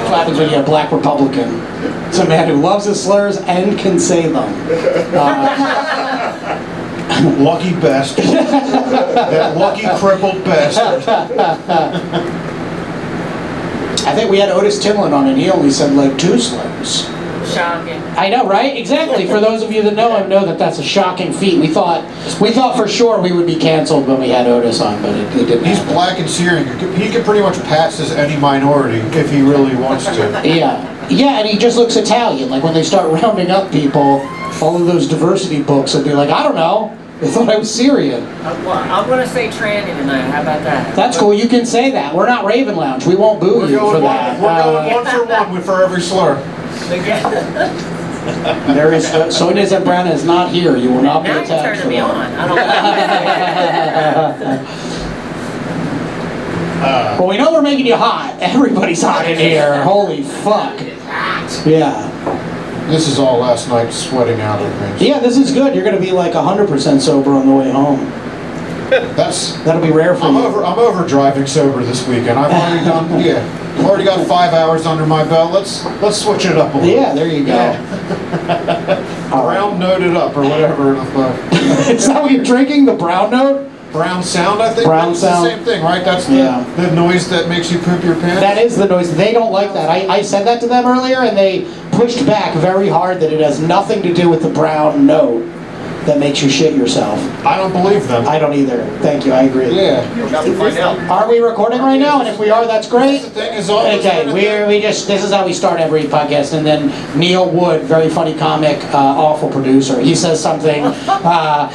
happens when you have a black Republican. It's a man who loves his slurs and can say them. Lucky bastard. That lucky crippled bastard. I think we had Otis Timlin on and he only said like 2 slurs. Shocking. I know, right? Exactly. For those of you that know him, know that that's a shocking feat. We thought for sure we would be canceled when we had Otis on, but it didn't. He's happen. black and Syrian. He can pretty much pass as any minority if he really wants to. Yeah, and he just looks Italian. Like when they start rounding up people, all of those diversity books will be like, I don't know. They thought I was Syrian. I'm going to say tranny tonight. How about that? That's cool. You can say that. We're not Raven Lounge. We won't boo you for that. We're going 1 for 1 for every slur. There is Sonia Zambrana is not here. You will not be Now attacked. you're turning for me that. on. I don't Well, we know we're making you hot. Everybody's hot in here. Holy fuck. Yeah. This is all last night sweating out of me. Yeah, this is good. You're going to be like 100% sober on the way home. That'll be rare for you. I'm over driving sober this weekend. I've already done. I've already got 5 hours under my belt. Let's switch it up a little. Yeah, there you go. Yeah. Brown noted up or whatever the fuck. Is that what you're drinking? The brown note? Brown sound, I think. Brown That's sound. the same thing, right? That's the noise that makes you poop your pants. That is the noise. They don't like that. I said that to them earlier, and they pushed back very hard that it has nothing to do with the brown note that makes you shit yourself. I don't believe them. I don't either. Thank you. I agree. Yeah. Are we recording right now? And if we are, that's great. The thing is all Okay, this is how we start every podcast, and then Neil Wood, very funny comic, awful producer, he says something,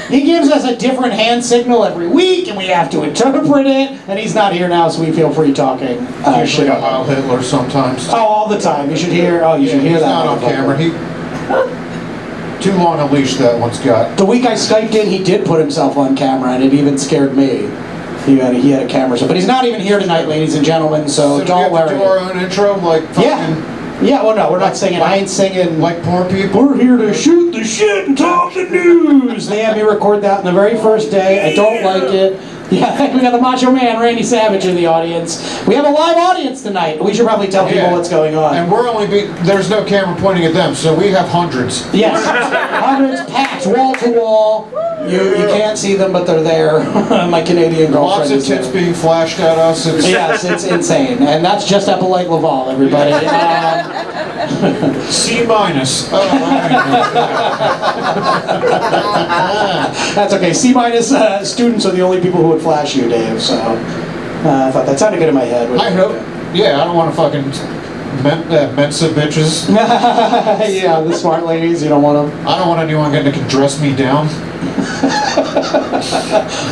he gives us a different hand signal every week, and we have to interpret it, and he's not here now, so we feel free talking usually shit a about Heil him. Hitler sometimes. Oh, all the time. You should hear, should hear He's that. not on camera. Too long a leash that one's got. The week I Skyped in, he did put himself on camera, and it even scared me. He had a camera, but he's not even here tonight, ladies and gentlemen, so don't worry. Do we have to do our own intro, like fucking... Yeah, well, no, we're not singing. I ain't singing. Like poor people? We're here to shoot the shit and talk the news. They had me record that on the very first day. I don't like it. Yeah, we got the Macho Man, Randy Savage, in the audience. We have a live audience tonight. We should probably tell people what's going on. And there's no camera pointing at them, so we have hundreds. Yes, hundreds packed, wall to wall. You can't see them, but they're there. My Canadian girlfriend. Lots of tits being flashed at us. Yes, it's insane. And that's just Epolight Lavalle, everybody. C minus. That's okay. C minus students are the only people who would flash you, Dave. So I thought that sounded good in my head. I hope. Yeah, I don't want to fucking Mensa bitches. Yeah, the smart ladies. You don't want them. I don't want anyone that can dress me down.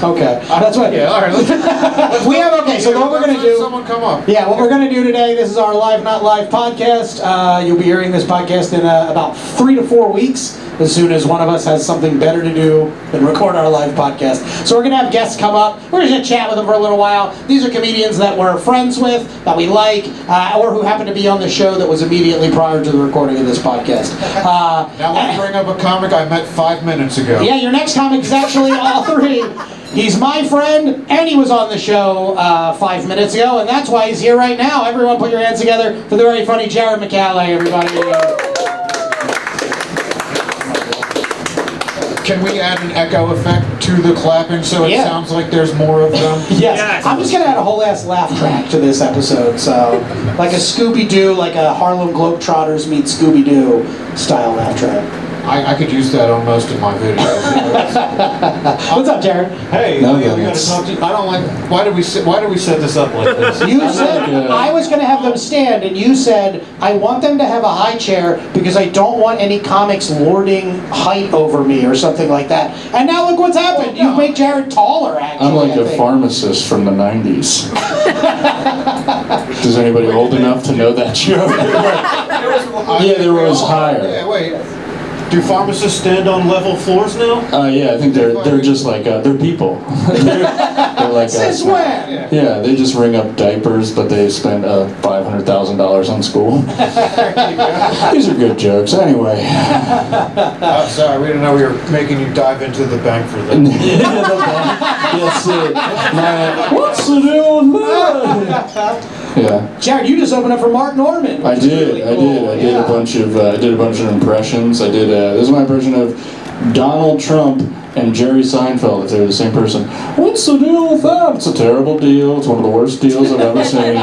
Okay, that's what. Yeah, all right. We have so what we're gonna do. Someone come up. Yeah, what we're gonna do today. This is our Live Not Live podcast. You'll be hearing this podcast in about 3 to 4 weeks, as soon as one of us has something better to do than record our live podcast. So we're gonna have guests come up. We're just gonna chat with them for a little while. These are comedians that we're friends with, that we like, or who happen to be on the show that was immediately prior to the recording of this podcast. Now let me bring up a comic I met 5 minutes ago. Yeah, your next comic is actually all 3. He's my friend, and he was on the show 5 minutes ago, and that's why he's here right now. Everyone put your hands together for the very funny Jarrod Micale, everybody. Can we add an echo effect to the clapping so it sounds like there's more of them? Yes. I'm just going to add a whole ass laugh track to this episode, so like a Scooby-Doo, like a Harlem Globetrotters meet Scooby-Doo style laugh track. I could use that on most of my videos. What's up, Jarrod? Hey, No, we gotta thanks. talk to you. I don't like. Why did we set this up like this? You said I was going to have them stand, and you said I want them to have a high chair because I don't want any comics lording height over me or something like that. And now look what's happened. You make Jarrod taller, actually. I'm like a pharmacist from the 90s. Is anybody old enough to know that joke? Yeah, there was higher. Yeah, wait. Do pharmacists stand on level floors now? Yeah, I think they're just like they're people. they're like Since when? Yeah, they just ring up diapers, but they spend $500,000 on school. These are good jokes, anyway. Sorry, we didn't know we were making you dive into the bank for that. Yes, sir. What's the deal with that? Yeah. Jarrod, you just opened up for Mark Norman. I which is did. really I cool. did a bunch of impressions. I did. This is my impression of Donald Trump and Jerry Seinfeld, if they're the same person. What's the deal with that? It's a terrible deal. It's one of the worst deals I've ever seen.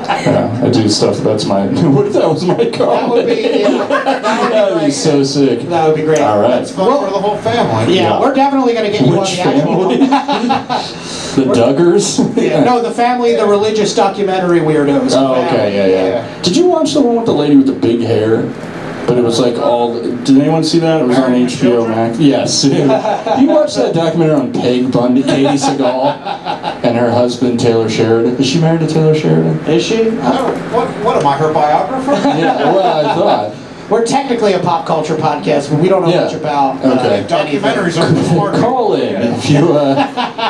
Yeah, I do stuff. That's my. What if that was my That comment? would be, That would be so sick. That would be great. All right. It's fun for the whole family. Yeah, we're definitely going to get you on Which the actual family? The Duggars? Yeah, no, the family, the religious documentary weirdos. Oh, okay, yeah. Did you watch the one with the lady with the big hair? But it was like all. Did anyone see that? It was on Married with HBO Children? Max. Yes. You watched that documentary on Peg Bundy, Katie Seagal, and her husband Taylor Sheridan. Is she married to Taylor Sheridan? Is she? What am I, her biographer? Yeah. Well, I thought. We're technically a pop culture podcast, but we don't know Yeah. much about Okay. Documentaries are before. Call in if you.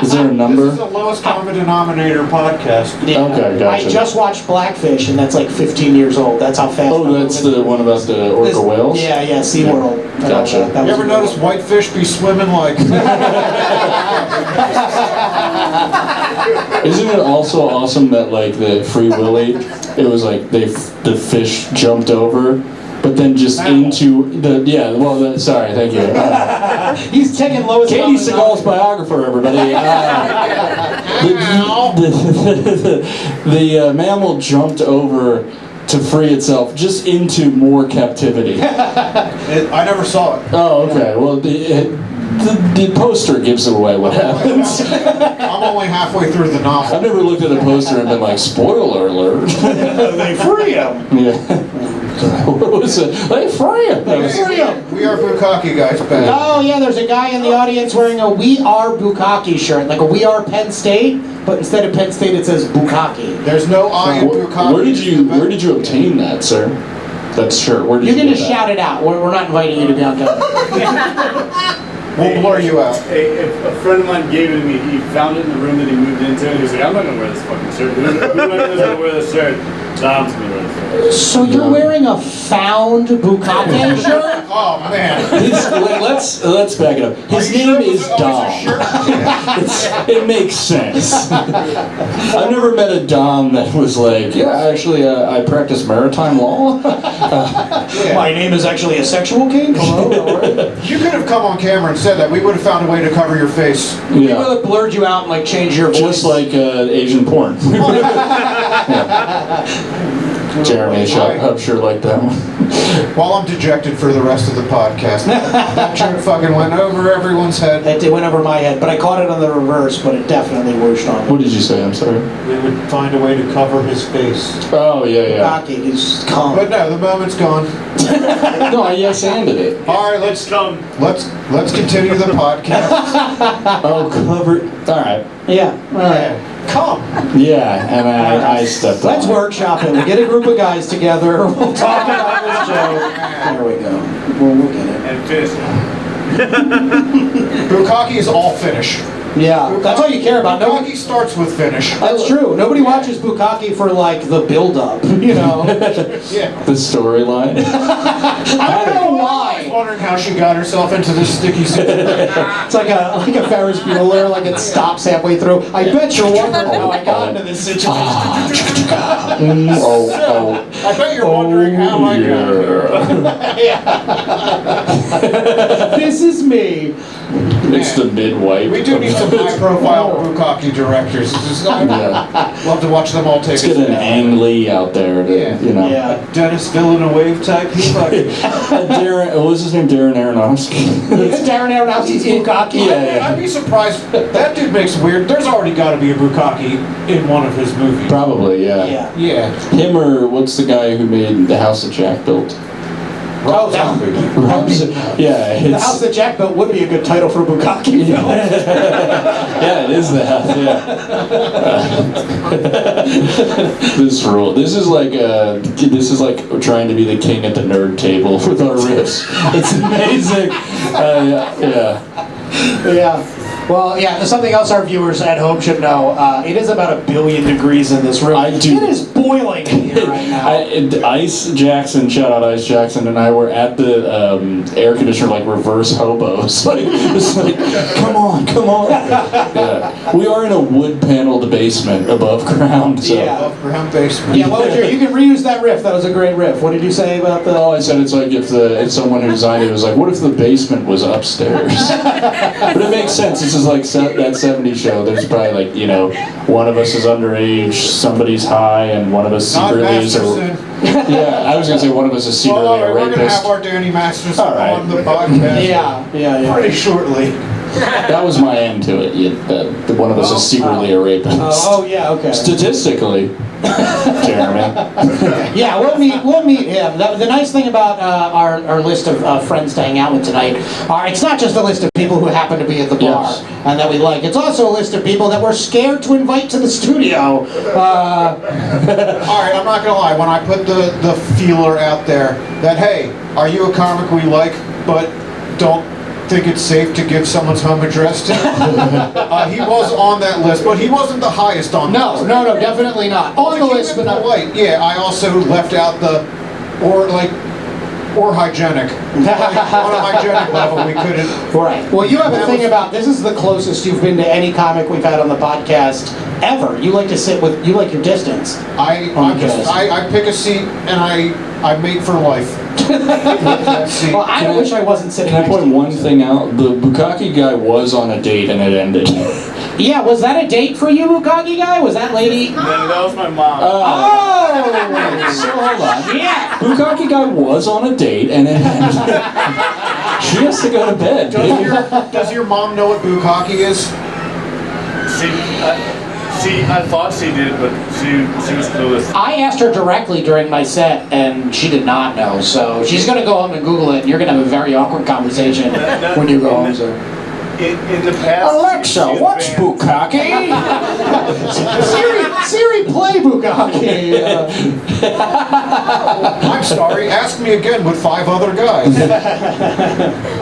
Is there a This number? is the lowest common denominator podcast. Yeah. Okay, gotcha. I just watched Blackfish, and that's like 15 years old. That's how fast. Oh, that's the one about the orca whales. Yeah, SeaWorld. Gotcha. That You was ever notice whitefish be swimming like? Isn't it also awesome that like the Free Willy, it was like the fish jumped over, but then just into the sorry, thank you. He's taking lowest. Katie common Seagal's denominator. biographer, everybody. The mammal jumped over to free itself just into more captivity. I never saw it. Oh, okay. Well, the poster gives it away what happens. I'm only halfway through the novel. I've never looked at a poster and been like, spoiler alert. They free him. Yeah. What was it? They free him. We are Bukkake guys, Ben. Oh yeah, there's a guy in the audience wearing a "We Are Bukkake" shirt, like a "We Are Penn State," but instead of Penn State, it says Bukkake. There's no I in Bukkake. Where did you obtain that, sir? That shirt. Where did You're you gonna get that? shout it out. We're not inviting you to be on camera. We'll blur you out. A friend of mine gave it to me. He found it in the room that he moved into, and he was like, "I'm not gonna wear this fucking shirt. Who's gonna wear this shirt? Dom's gonna wear this shirt." So you're wearing a found Bukkake shirt? Oh man. Let's back it up. His name is Dom. It makes sense. I've never met a Dom that was like, yeah, actually, I practice maritime law. My name is actually a sexual kink. Hello, how are you? You could have come on camera and said that. We would have found a way to cover your face. We would Yeah. have blurred you out and like changed your voice. Just like Asian porn. Jeremy Hubsher like that one. While I'm dejected for the rest of the podcast. That joke fucking went over everyone's head. It went over my head, but I caught it on the reverse, but it definitely whooshed on me. What did you say? I'm sorry. We would find a way to cover his face. Oh, yeah. Bukkake is calm. But no, the moment's gone. No, I yes-anded it. All right, let's continue the podcast. Oh, covered. All right. Yeah, all right. Come. Yeah, and I stepped on Let's it. workshop it. We'll get a group of guys together. We'll talk about this joke. There we go. We'll get it. And finish it. Bukkake is all finish. Yeah, that's all you care about. No, Bukkake starts with finish. that's true. Nobody watches Bukkake for like the build-up, you know. Yeah. The storyline. I don't know I was why. wondering how she got herself into this sticky situation. It's like a Ferris Bueller. Like it stops halfway through. I bet you're wondering how I got into this situation. Oh, I bet you're wondering how I got here. This is me. It's the midwife. We do need some high-profile Bukkake directors. I'd love to watch them all take Let's get an Ang Lee out there to, Yeah. you know. Yeah. Dennis Villeneuve type. He's like, Darren, what was his name? Darren Aronofsky. It's Darren Aronofsky's Bukkake. Yeah. I'd be surprised. That dude makes weird. There's already got to be a Bukkake in one of his movies. Probably, yeah. Yeah. Yeah. Him or what's the guy who made The House that Jack Built? Oh, that Yeah, The House That Jack Built would be a good title for a Bukkake film. yeah, it is the house. Yeah. This rule. This is like trying to be the king at the nerd table with our riffs. It's amazing. Yeah. Yeah. Well, yeah, there's something else our viewers at home should know. It is about 1 billion degrees in this room. I do- It is boiling in here right now. Ice Jackson, shout out Ice Jackson, and I were at the air conditioner like reverse hobos. Like, it's like, come on. Yeah. We are in a wood paneled basement above ground. So. Yeah. Above ground basement. Yeah, what was you can reuse that riff. That was a great riff. What did you say about the... Oh, I said it's like if someone who designed it was like, what if the basement was upstairs? But it makes sense. This is like that 70s show. There's probably like, one of us is underage, somebody's high, and one of us Not secretly is a... Masterson. Yeah, I was going to say one of us is secretly Well, a we're going to rapist. have our Danny Masterson All right. on the podcast Yeah. pretty shortly. That was my end to it. That one of us is secretly a rapist. Oh, yeah, okay. Statistically, Jeremy. Yeah, we'll meet him. The nice thing about our list of friends to hang out with tonight it's not just a list of people who happen to be at the bar Yes. and that we like. It's also a list of people that we're scared to invite to the studio. All right, I'm not gonna lie. When I put the feeler out there that hey, are you a comic we like, but don't think it's safe to give someone's home address to? He was on that list, but he wasn't the highest on the list. No, definitely not. On the To keep list, it but not. polite. Yeah, I also left out or hygienic. On a hygienic level, we couldn't. Right. Well, you have a That thing was- about this is the closest you've been to any comic we've had on the podcast ever. You like to sit with. You like your distance. I pick a seat and I mate for life. That seat. Well, I wish I wasn't sitting Can I next to point you. one thing out? The Bukaki guy was on a date and it ended. Yeah, was that a date for you, Mukagi guy? Was that lady? No, that was my mom. Oh! So hold on. Yeah! Bukaki guy was on a date and it ended. She has to go to bed. Does your mom know what bukkake is? I thought she did, but she was clueless. I asked her directly during my set, and she did not know. So she's going to go home and Google it, and you're going to have a very awkward conversation when you go home. So. In the past, Alexa, what's Bukaki? Siri, play Bukaki. I'm sorry, ask me again with 5 other guys.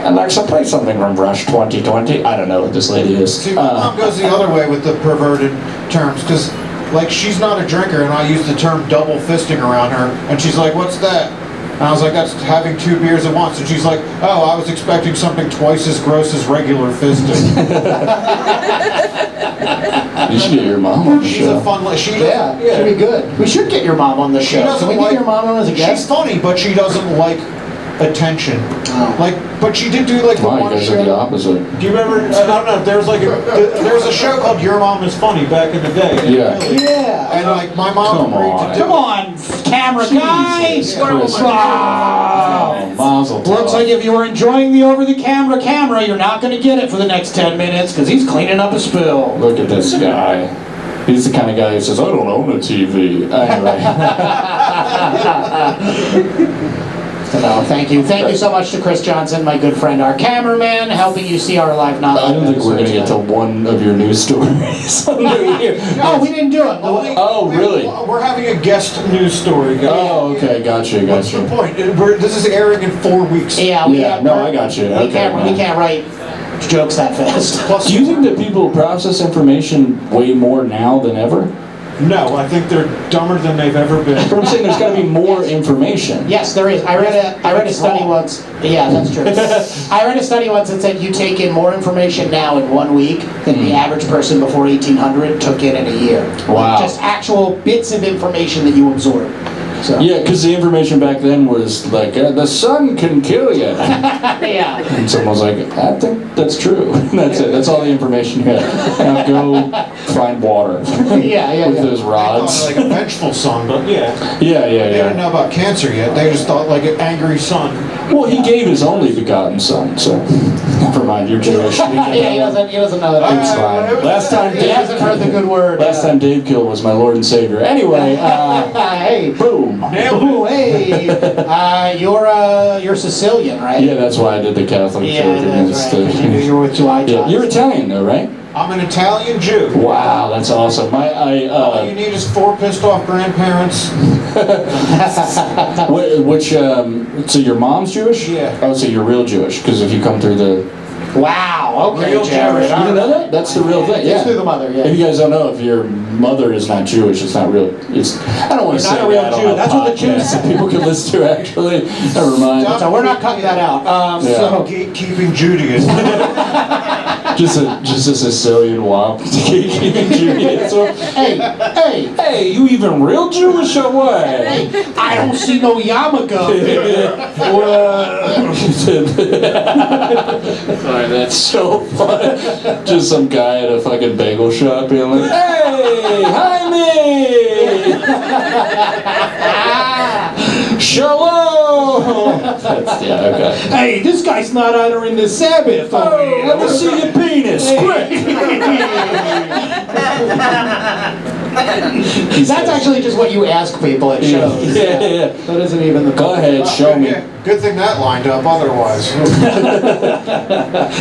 Alexa, play something from Rush 2020. I don't know what this lady is. See, my mom goes the other way with the perverted terms, because, like, she's not a drinker, and I use the term double fisting around her, and she's like, what's that? And I was like, that's having 2 beers at once. And she's like, oh, I was expecting something twice as gross as regular fisting. You should get your mom on the She's show. a fun, she Yeah, doesn't, should be good. We should get your mom on the show. doesn't Can we like- get your mom on as a She's guest? funny, but she doesn't like attention. Oh. Like, but she did do like the Wow, you one guys are the show. opposite. Do you remember? I don't know. There was a show called Your Mom Is Funny back in the day. Yeah. Yeah. And like my mom Come agreed on. to do Come on, camera guy. Jesus Christ. Wow. Mazel tov. Looks like if you were enjoying the over-the-camera, you're not going to get it for the next 10 minutes because he's cleaning up a spill. Look at this guy. He's the kind of guy who says, I don't own a TV. Anyway. No, thank you. Thank you so much to Chris Johnson, my good friend, our cameraman, helping you see our live not I don't think we're going to get to one of your news stories. No, we didn't do it. Oh, really? We're having a guest news story, guys. Oh, okay. Gotcha. What's the Gotcha. point? This is airing in 4 weeks. Yeah, Yeah, no, I got you. We Okay, can't write jokes that fast. Plus, Do you think that people process information way more now than ever? no, I think they're dumber than they've ever been. But I'm saying there's got to be more information. Yes, there is. I read a study once. Yeah, that's true. I read a study once that said you take in more information now in 1 week than the average person before 1800 took in a year. Wow. Just actual bits of information that you absorb. So. Yeah, because the information back then was like, the sun can kill you. Yeah. And someone was like, I think that's true. That's it. That's all the information you had. Now go find water. Yeah. With those I rods. thought like a vengeful son, but yeah. Yeah. They didn't know about cancer yet. They just thought like an angry son. Well, he gave his only begotten son, so never mind. You're Jewish. Yeah, he doesn't know that. It's fine. Last time He hasn't heard the good word. Last time Dave Kill was my Lord and Savior. Anyway, Hey. boom. Ooh, hey. You're Sicilian, right? Yeah, that's why I did the Catholic Yeah, Church. that's right. 'Cause you were with 2 eye Yeah, ties. you're Italian though, right? I'm an Italian Jew. Wow, that's awesome. All you need is 4 pissed off grandparents. So your mom's Jewish? Yeah. Oh, so you're real Jewish, because if you come through the Wow. Okay, Real Jarrod. Jewish. You didn't know that? That's the real thing. It's Yeah. through the mother. Yeah. If you guys don't know, if your mother is not Jewish, it's not real. It's I don't want to You're say not a real that Jew. on a That's what the Jews podcast say. that people can listen to. Actually, never mind. So we're not cutting that out. Yeah. So Gatekeeping Judaism. Just a Sicilian wop. Keeping Judaism. Hey, you even real Jewish or what? I don't see no yarmulke. Sorry, that's so fun. Just some guy at a fucking bagel shop being like, "Hey, Jaime! Shalom!" Okay. Hey, this guy's not honoring the Sabbath. Oh, let me see your penis, quick! That's actually just what you ask people at shows. Yeah. That isn't even the. Go ahead, show me. Good thing that lined up, otherwise.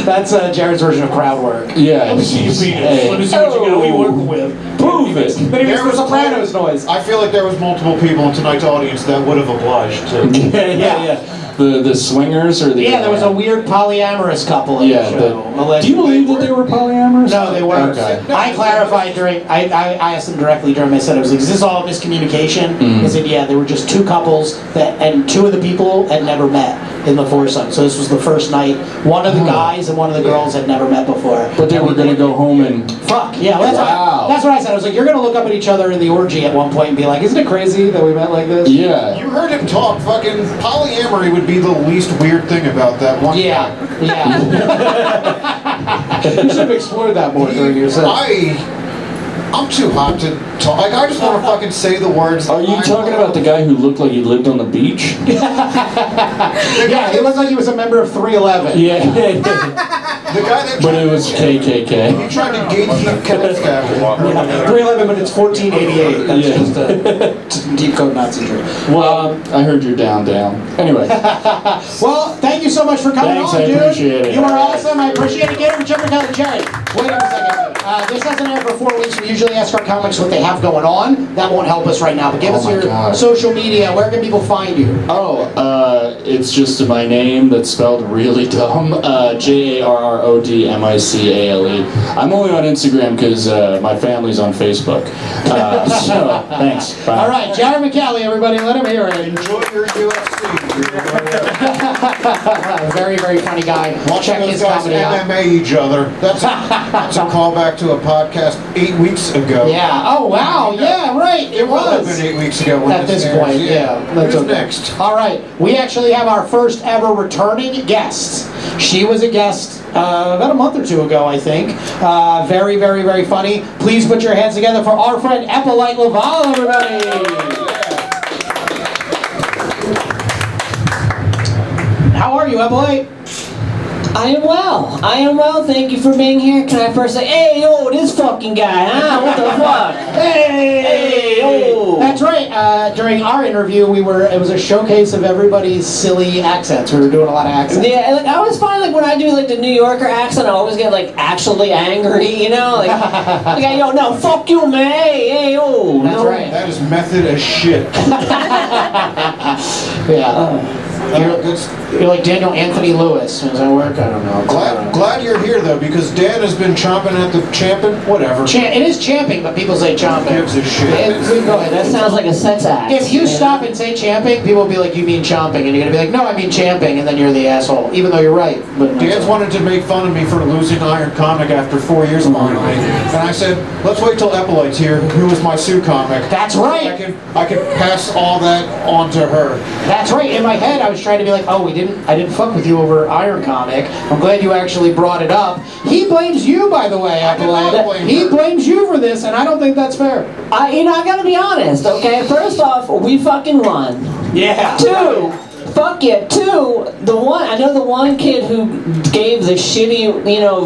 That's Jared's version of crowd work. Yeah. Let me see your penis. Hey. Let me see what you got. We working with. Prove it. Then he makes the Sopranos noise. I feel like there was multiple people in tonight's audience that would have obliged to. Yeah. The swingers or the Yeah, there was a weird polyamorous couple in Yeah, the show. do you Allegedly. believe that they were polyamorous? No, they weren't. Okay. I clarified during. I asked them directly during my set. I was like, "Is this all miscommunication?" They said, "Yeah, there were just two couples that, and two of the people had never met in the foursome. So this was the first night. One of the guys and one of the girls had never met before. But they were gonna go home and Fuck yeah, well, Wow. that's what I said. I was like, you're gonna look up at each other in the orgy at one point and be like, isn't it crazy that we met like this? yeah. You heard him talk. Fucking polyamory would be the least weird thing about that one. Yeah. You should have explored that more during your set. I'm too hot to talk. Like, I just want to fucking say the words. Are you talking about the guy who looked like he lived on the beach? Yeah, he looked like he was a member of 311. Yeah. The guy that But it was he KKK. tried to gatekeep Kenneth Gavin. 311, but it's 1488. That's Yeah. just a deep code Nazi joke. Well, I heard you're down. Anyway. Well, thank you so much for coming Thanks, on, I dude. appreciate it. You are awesome. I appreciate it. Get over Jumper Kelly. Jared, wait a second. This hasn't aired for 4 weeks. We usually ask our comics what they have going on. That won't help us right now. But give Oh us my your God. social media. Where can people find you? It's just my name that's spelled really dumb. JARRODMICALE. I'm only on Instagram because my family's on Facebook. So, thanks. Bye. All right, Jarrod Micale, everybody. Let him hear it. Enjoy your UFC. Very, very funny guy. Check Those his guys comedy out. MMA each other. That's a callback to a podcast 8 weeks ago. Yeah. Oh, wow. Yeah, right. It It would have was. been 8 weeks ago when At this airs. point, yeah. That's Who's okay. next? All right. We actually have our first ever returning guest. She was a guest about a month or two ago, I think. Very, very, very funny. Please put your hands together for our friend Epolight Lavalle, everybody. How are you, Epolight? I am well. Thank you for being here. Can I first say, hey, yo, this fucking guy, huh? What the fuck? Hey! yo! That's right. During our interview, it was a showcase of everybody's silly accents. We were doing a lot of accents. Yeah, like, I always find, like, when I do, like, the New Yorker accent, I always get, like, actually angry, you know? Like, yo, no, fuck you, man. Hey, yo. That's no. right. That is method as shit. Yeah. You're like Daniel Anthony Lewis. Does that work? I don't know. Glad you're here though, because Dan has been chomping at the champing. Whatever. It is champing, but people say chomping. Gives a shit. Go ahead. That sounds like a sex act. If you stop and say champing, people will be like, you mean chomping, and you're gonna be like, no, I mean champing, and then you're the asshole, even though you're right. But Dan's wanted to make fun of me for losing Iron Comic after 4 years of Iron Man, and I said, let's wait till Epolight's here, who was my Sue comic. That's right. I can pass all that on to her. That's right. In my head, I was trying to be like, oh, I didn't fuck with you over Iron Comic. I'm glad you actually brought it up. He blames you, by the way, I did not Epolight. blame He her. blames you for this, and I don't think that's fair. I gotta be honest, okay? First off, we fucking won. Yeah. Two, fuck yeah. Two, I know the one kid who gave the shitty,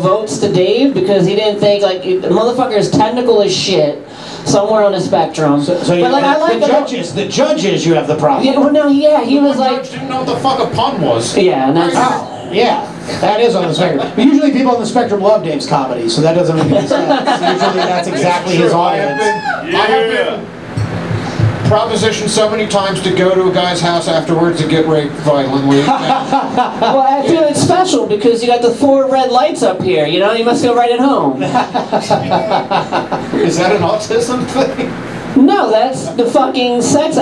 votes to Dave because he didn't think, like, the motherfucker is technical as shit somewhere on the spectrum. So but, like, I like the judges, you have the problem. Yeah, well, no, yeah, he was One like, judge didn't know what the fuck a pun was. yeah, and that's... Oh, yeah, that is on the spectrum. But usually people on the spectrum love Dave's comedy, so that doesn't make any sense. Usually that's exactly his True, audience. I have been propositioned so many times to go to a guy's house afterwards to get raped violently. Well, I feel it's special because you got the 4 red lights up here. You know, you must feel right at home. Is that an autism thing? No, that's the fucking sex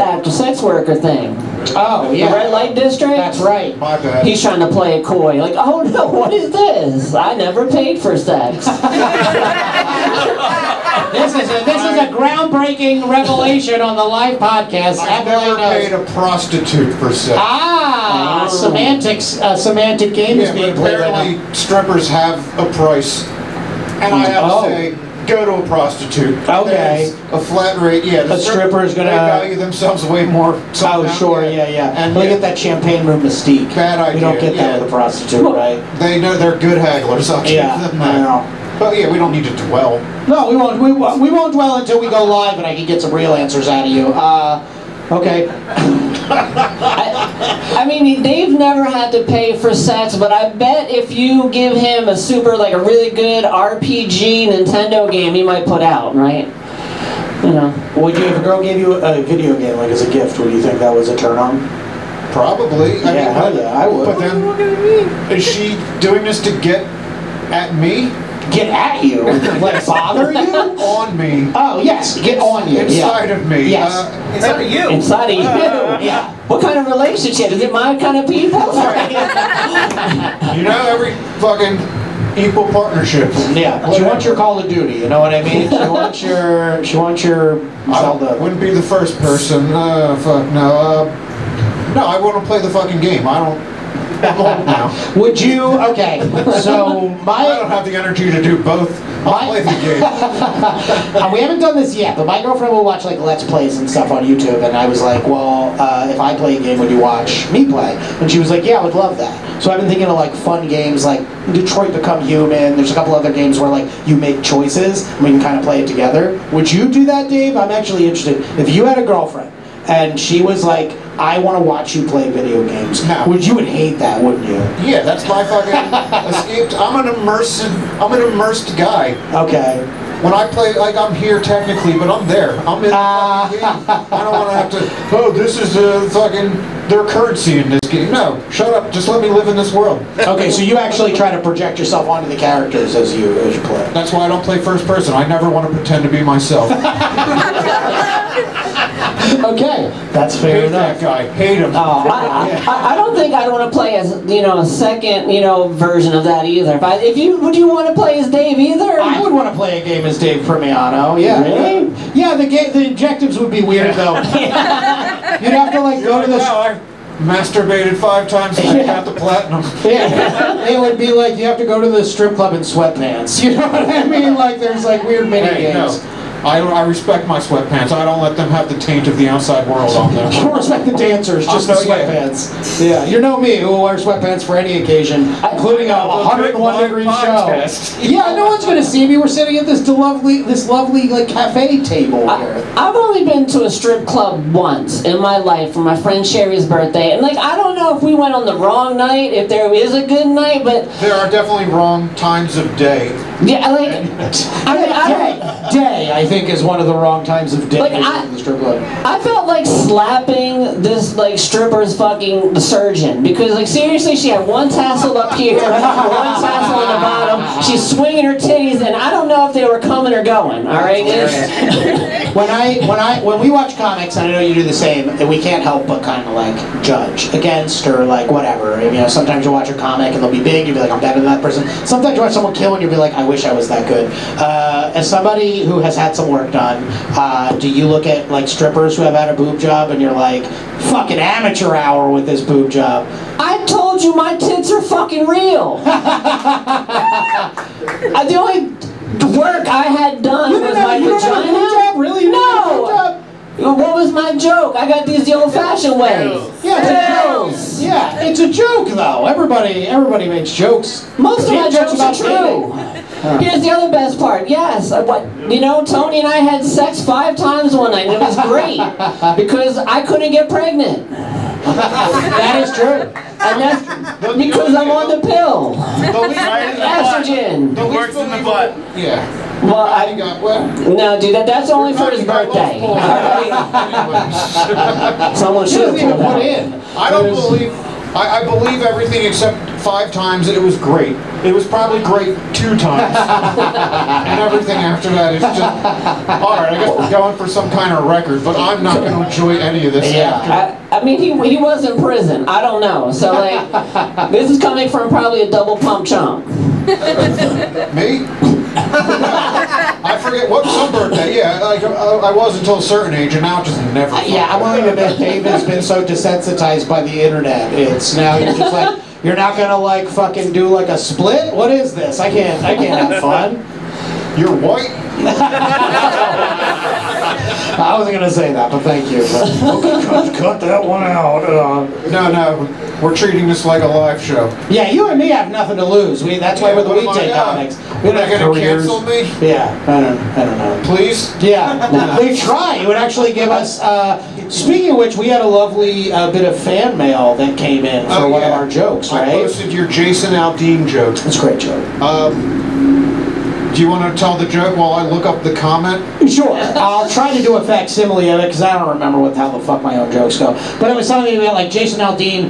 worker thing. Oh, yeah. The red light district? That's right. My bad. He's trying to play it coy. Like, oh no, what is this? I never paid for sex. This is a groundbreaking revelation on the live podcast. I've never paid a prostitute for sex. Semantic game is Yeah, being but played right apparently now. strippers have a price, and I have to say, go to a prostitute. Okay. There's a flat rate. Yeah, the A stripper is gonna- they value themselves way more. Oh, sure, yeah. And Look at that champagne room mystique. Bad idea. We don't get that yeah. with a prostitute, right? They know they're good hagglers. I'll give Yeah, them I that. know. But yeah, we don't need to dwell. No, we won't. We won't dwell until we go live and I can get some real answers out of you. Okay. I mean, Dave never had to pay for sex, but I bet if you give him a really good RPG Nintendo game, he might put out, right? You know. Would you, if a girl gave you a video game like as a gift, would you think that was a turn on? Probably. Yeah, hell yeah, I would. But then, is she doing this to get at me? Get at you? Like bother you? On me. Oh yes, get on you. Inside of me. Yes. Inside of you. Inside of you. Yeah. What kind of relationship? Is it my kind of people? You know, every fucking equal partnership. Yeah. She wants your Call of Duty. You know what I mean? She wants your I Zelda. wouldn't be the first person. Fuck no. No, I want to play the fucking game. I'm old now. Would you? Okay. So I don't have the energy to do both. I'll play the game. We haven't done this yet, but my girlfriend will watch like Let's Plays and stuff on YouTube, and I was like, well, if I play a game, would you watch me play? And she was like, yeah, I would love that. So I've been thinking of like fun games like Detroit Become Human. There's a couple other games where like you make choices and we can kind of play it together. Would you do that, Dave? I'm actually interested. If you had a girlfriend and she was like, I want to watch you play video games. No. You would hate that, wouldn't you? Yeah, that's my fucking escaped. I'm an immersed guy. Okay. When I play, like I'm here technically, but I'm there. I'm in the fucking game. I don't want to have to, this is their currency in this game. No, shut up. Just let me live in this world. Okay, so you actually try to project yourself onto the characters as you play. That's why I don't play first person. I never want to pretend to be myself. Okay, that's fair Hate enough. that guy. Hate him. I don't think I'd want to play as a second version of that either. Would you want to play as Dave either? I would want to play a game as Dave Primiano. Yeah. Really? Yeah. The objectives would be weird though. You'd have to like go to the. I masturbated 5 times and I got the platinum. Yeah. It would be like you have to go to the strip club in sweatpants. You know what I mean? Like there's like weird mini games. No. I respect my sweatpants. I don't let them have the taint of the outside world on them. You don't respect the dancers, just the sweatpants. Yeah, you know me, who will wear sweatpants for any occasion, including a 101-degree show. Yeah, no one's going to see me. We're sitting at this lovely like cafe table here. I've only been to a strip club once in my life for my friend Sherry's birthday, and like I don't know if we went on the wrong night, if there is a good night, but There are definitely wrong times of day. yeah, like Day, I think, is one of the wrong times of day Like, in the strip club. I felt like slapping this like stripper's fucking surgeon because like seriously she had one tassel up here, one tassel on the bottom. She's swinging her titties, and I don't know if they were coming or going. All right. When we watch comics, and I know you do the same, and we can't help but kind of like judge against or like whatever. Sometimes you watch a comic and they'll be big, you'll be like, I'm better than that person. Sometimes you watch someone kill and you'll be like, I wish I was that good. As somebody who has had some work done, do you look at like strippers who have had a boob job and you're like, fucking amateur hour with this boob job? I told you my tits are fucking real. The only work I had done was my you don't have a vagina. boob job? Really? You don't have a boob job? No. What was my joke? I got these the old-fashioned ways. Yeah, it's a joke. Yeah, it's a joke though. Everybody makes jokes. Most of my jokes are about true. Here's the other best part. Yes, Tony and I had sex 5 times one night, and it was great because I couldn't get pregnant. That is true. And that's because I'm on the pill. Estrogen. It works in the butt. Yeah. Well, no, dude, that's only for his You got birthday. lost Anyways. Someone should have even pulled put out. in. I don't believe. I believe everything except 5 times it was great. It was probably great 2 times. And everything after that is just... Alright, I guess we're going for some kind of record, but I'm not going to enjoy any of this after. I mean, he was in prison. I don't know. So, like, this is coming from probably a double pump chump. Me? I forget what some birthday. Yeah, like I was until a certain age, and now just never. Yeah, I'm willing to bet Dave has been so desensitized by the internet. It's now you're just like, you're not gonna like fucking do like a split? What is this? I can't have fun. You're white. I wasn't gonna say that, but thank you. But, okay, cut that one out. No, we're treating this like a live show. Yeah, you and me have nothing to lose. That's why we're the Weekday comics. We don't Are they have gonna careers. cancel me? Yeah, I don't know. Please. Yeah, they try. You would actually give us. Speaking of which, we had a lovely bit of fan mail that came in for one of our jokes, right? I posted your Jason Aldean joke. It's a great joke. Do you want to tell the joke while I look up the comment? Sure. I'll try to do a facsimile of it because I don't remember how the fuck my own jokes go. But it was something about like Jason Aldean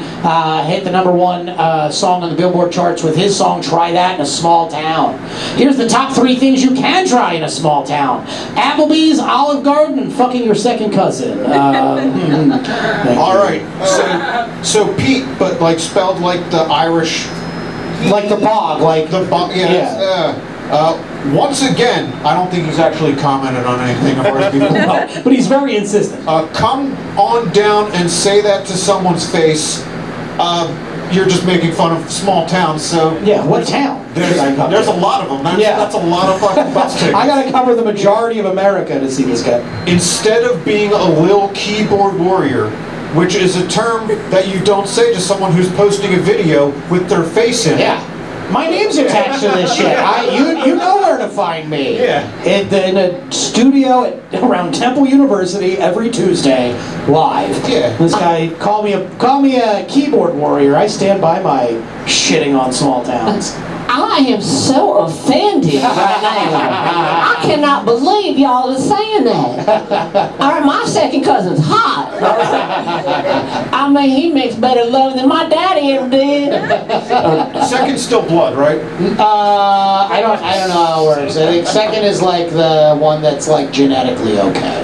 hit the #1 song on the Billboard charts with his song "Try That in a Small Town." Here's the top 3 things you can try in a small town: Applebee's, Olive Garden, and fucking your second cousin. All right. So Pete, but like spelled like the Irish, like the bog, like the bog. Yeah. Once again, I don't think he's actually commented on anything of ours before. No, but he's very insistent. Come on down and say that to someone's face. You're just making fun of small towns, so... Yeah, what town? There's a lot of them. That's a lot of fucking bus tickets. I gotta cover the majority of America to see this guy. Instead of being a lil keyboard warrior, which is a term that you don't say to someone who's posting a video with their face in it. Yeah. My name's attached to this shit. You know where to find me. Yeah. In a studio around Temple University every Tuesday, live. Yeah. This guy call me a keyboard warrior. I stand by my shitting on small towns. I am so offended right now. I cannot believe y'all are saying that. All right, my second cousin's hot. I mean, he makes better love than my daddy ever did. Second's still blood, right? I don't know how it works. I think second is like the one that's like genetically okay.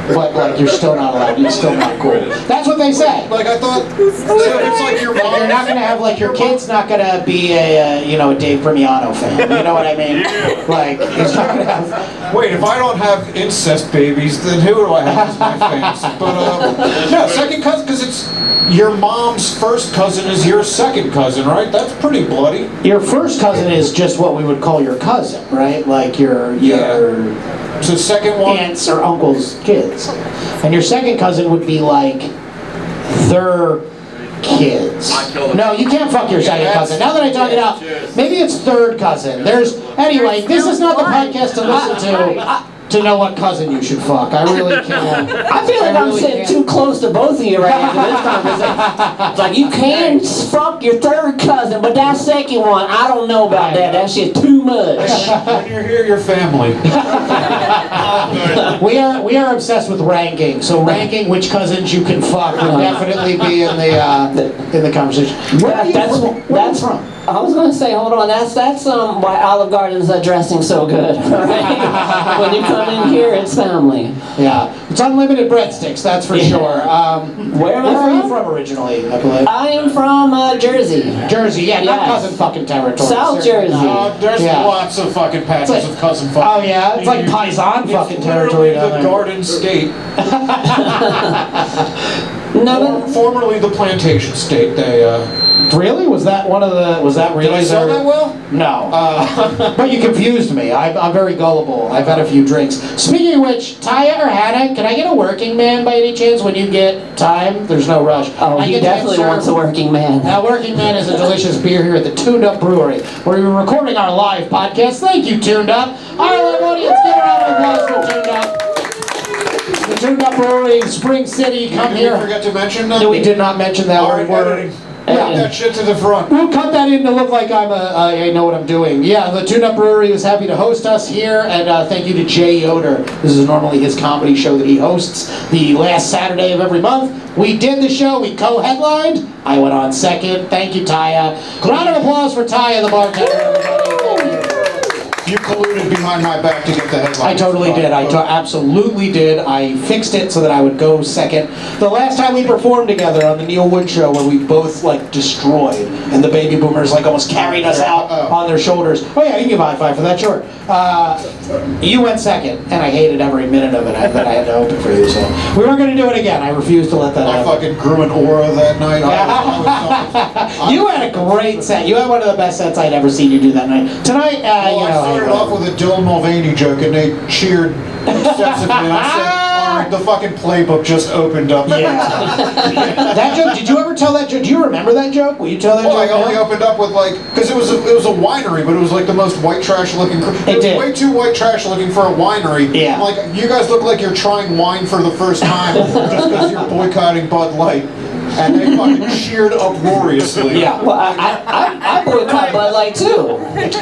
But like you're still not allowed. You're still not cool. That's what they say. Like I thought. So it's like your mom. You're not gonna have like your kid's not gonna be a Dave Primiano fan. You know what I mean? Like he's not gonna have. Wait, if I don't have incest babies, then who do I have as my fans? But no, second cousin, because it's your mom's first cousin is your second cousin, right? That's pretty bloody. Your first cousin is just what we would call your cousin, right? Like your So second one. aunts or uncle's kids, and your second cousin would be like their kids. No, you can't fuck your second cousin. Now that I talk it out, maybe it's third cousin. Anyway, this is not the podcast to listen to know what cousin you should fuck. I really can't. I feel like I'm sitting too close to both of you right after this conversation. It's like, you can fuck your third cousin, but that second one, I don't know about that. That shit too much. When you're here, your family. We are obsessed with ranking. So ranking which cousins you can fuck would definitely be in the conversation. Where are you from? I was gonna say, hold on, that's why Olive Garden's dressing so good. Right? When you come in here, it's family. Yeah, it's unlimited breadsticks, that's for sure. Where are you from originally, Epolight? I am from Jersey. Jersey, yeah, not Yes. cousin fucking territory. South certainly Jersey. not. There's Yeah. lots of fucking patches of cousin fuck. Oh yeah, it's like Paisan fucking territory down The there. Garden State. No, Formerly the Plantation State. They Really? Was that one of the? Was that really? Did I sell their- that well? No. But you confused me. I'm very gullible. I've had a few drinks. Speaking of which, Taya or Hannah, can I get a working man by any chance when you get time? There's no rush. Oh, I he get to definitely serve- wants a working man. Now, Working Man is a delicious beer here at the Tuned Up Brewery, where we're recording our live podcast. Thank you, Tuned Up. Our live audience, give a round of applause for Tuned Up. The Tuned Up Brewery, Spring City, come Did here. we forget to mention that? No, we did not mention that. All right, We're- editing. Put that shit to the front. We'll cut that in to look like I know what I'm doing. Yeah, the Tuned Up Brewery was happy to host us here, and thank you to Jay Yoder. This is normally his comedy show that he hosts the last Saturday of every month. We did the show, we co-headlined. I went on second. Thank you, Taya. Round of applause for Taya, the bartender, everybody. Thank you. You colluded behind my back to get the headline. I totally did. I absolutely did. I fixed it so that I would go second. The last time we performed together on the Neil Wood show, where we both like destroyed, and the baby boomers like almost carried us out on their shoulders. Oh yeah, you can give a high five for that, sure. You went second, and I hated every minute of it. That I had to open for you. So we weren't going to do it again. I refused to let that I happen. fucking grew an aura that night. You had a great set. You had one of the best sets I'd ever seen you do that night. Tonight, Well, you I know. started off with a Dylan Mulvaney joke, and they cheered excessively. And I said, all right, the fucking playbook just opened up. Yeah. That joke, did you ever tell that joke? Do you remember that joke? Will you tell that Well, I joke only now? opened up with like, because it was a winery, but it was like the most white trash looking. It was did. way too white trash looking for a winery. Yeah. I'm like, you guys look like you're trying wine for the first time just because you're boycotting Bud Light. And they fucking cheered uproariously. Yeah. Well, I boycott Bud Light too.